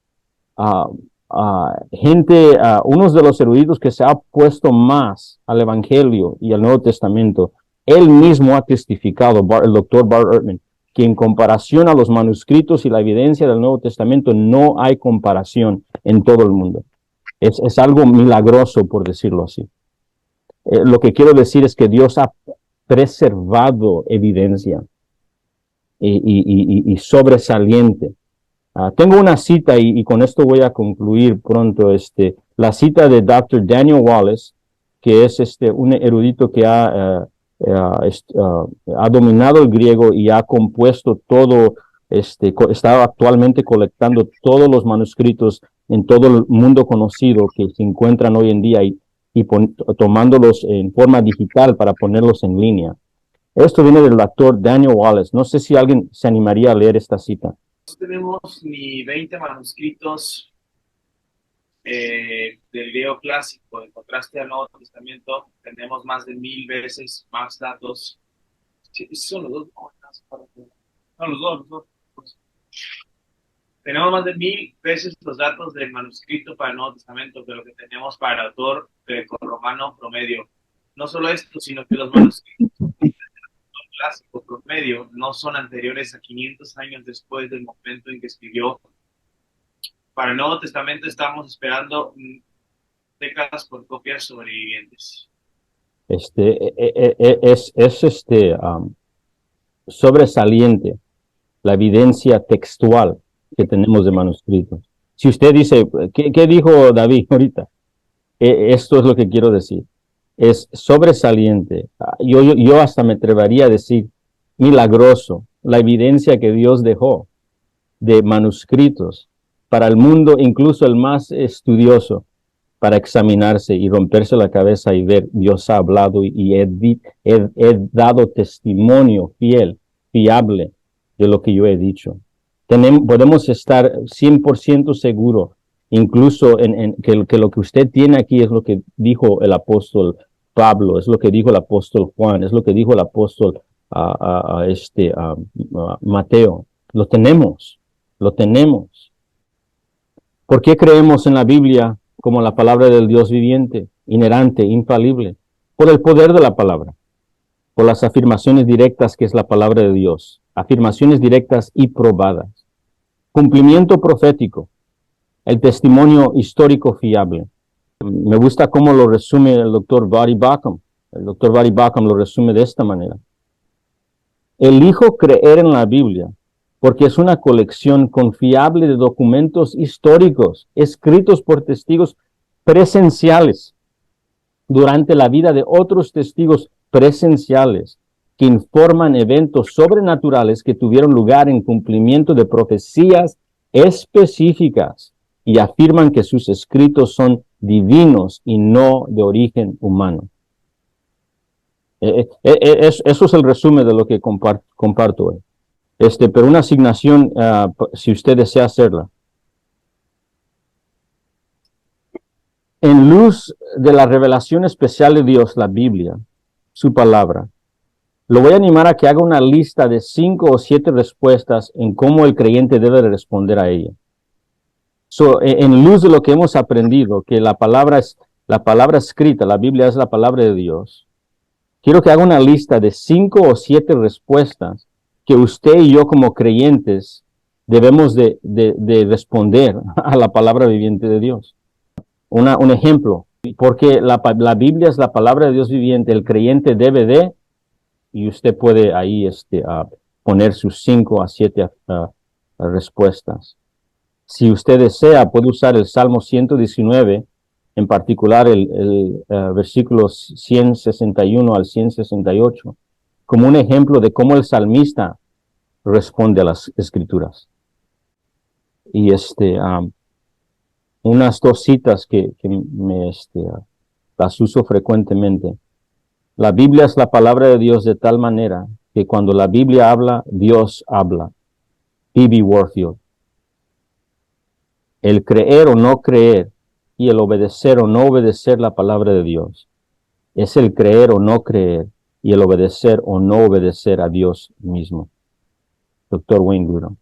uno de los eruditos que se ha puesto más al Evangelio y al Nuevo Testamento, él mismo ha testificado, el doctor Bart Ehrman, que en comparación a los manuscritos y la evidencia del Nuevo Testamento no hay comparación en todo el mundo. Es algo milagroso, por decirlo así. Lo que quiero decir es que Dios ha preservado evidencia y sobresaliente. Tengo una cita y con esto voy a concluir pronto. La cita de Dr. Daniel Wallace, que es un erudito que ha dominado el griego y ha compuesto todo, está actualmente colectando todos los manuscritos en todo el mundo conocido que se encuentran hoy en día y tomándolos en forma digital para ponerlos en línea. Esto viene del doctor Daniel Wallace. No sé si alguien se animaría a leer esta cita. No tenemos ni 20 manuscritos del griego clásico. En contraste al Nuevo Testamento, tenemos más de 1000 veces más datos. Sí, son los dos. No, los dos. Tenemos más de 1000 veces los datos del manuscrito para el Nuevo Testamento que lo que tenemos para el autor grecorromano promedio. No solo esto, sino que los manuscritos clásico promedio no son anteriores a 500 años después del momento en que escribió. Para el Nuevo Testamento estamos esperando décadas por copias sobrevivientes. Sobresaliente la evidencia textual que tenemos de manuscritos. Si usted dice, ¿qué dijo David ahorita? Esto es lo que quiero decir. Es sobresaliente. Yo hasta me atrevería a decir milagroso la evidencia que Dios dejó de manuscritos para el mundo, incluso el más estudioso, para examinarse y romperse la cabeza y ver, Dios ha hablado y he dado testimonio fiable de lo que yo he dicho. Podemos estar 100% seguros, incluso que lo que usted tiene aquí es lo que dijo el apóstol Pablo, es lo que dijo el apóstol Juan, es lo que dijo el apóstol Mateo. Lo tenemos. ¿Por qué creemos en la Biblia como la palabra del Dios viviente, inerrante, infalible? Por el poder de la palabra, por las afirmaciones directas que es la palabra de Dios, afirmaciones directas y probadas. Cumplimiento profético, el testimonio histórico fiable. Me gusta cómo lo resume el doctor Voddie Baucham. El doctor Voddie Baucham lo resume de esta manera. Elijo creer en la Biblia porque es una colección confiable de documentos históricos escritos por testigos presenciales durante la vida de otros testigos presenciales que informan eventos sobrenaturales que tuvieron lugar en cumplimiento de profecías específicas y afirman que sus escritos son divinos y no de origen humano. Eso es el resumen de lo que comparto hoy. Pero una asignación, si usted desea hacerla. En luz de la revelación especial de Dios, la Biblia, su palabra, lo voy a animar a que haga una lista de 5 o 7 respuestas en cómo el creyente debe responder a ella. En luz de lo que hemos aprendido, que la palabra escrita, la Biblia es la palabra de Dios, quiero que haga una lista de 5 o 7 respuestas que usted y yo como creyentes debemos de responder a la palabra viviente de Dios. Un ejemplo, porque la Biblia es la palabra de Dios viviente, el creyente debe de, y usted puede ahí poner sus 5 a 7 respuestas. Si usted desea, puede usar el Salmo 119, en particular el versículo 161 al 168, como un ejemplo de cómo el salmista responde a las escrituras. Y unas 2 citas que las uso frecuentemente. La Biblia es la palabra de Dios de tal manera que cuando la Biblia habla, Dios habla. B.B. Warfield. El creer o no creer y el obedecer o no obedecer la palabra de Dios es el creer o no creer y el obedecer o no obedecer a Dios mismo. Dr. Wayne Grudem.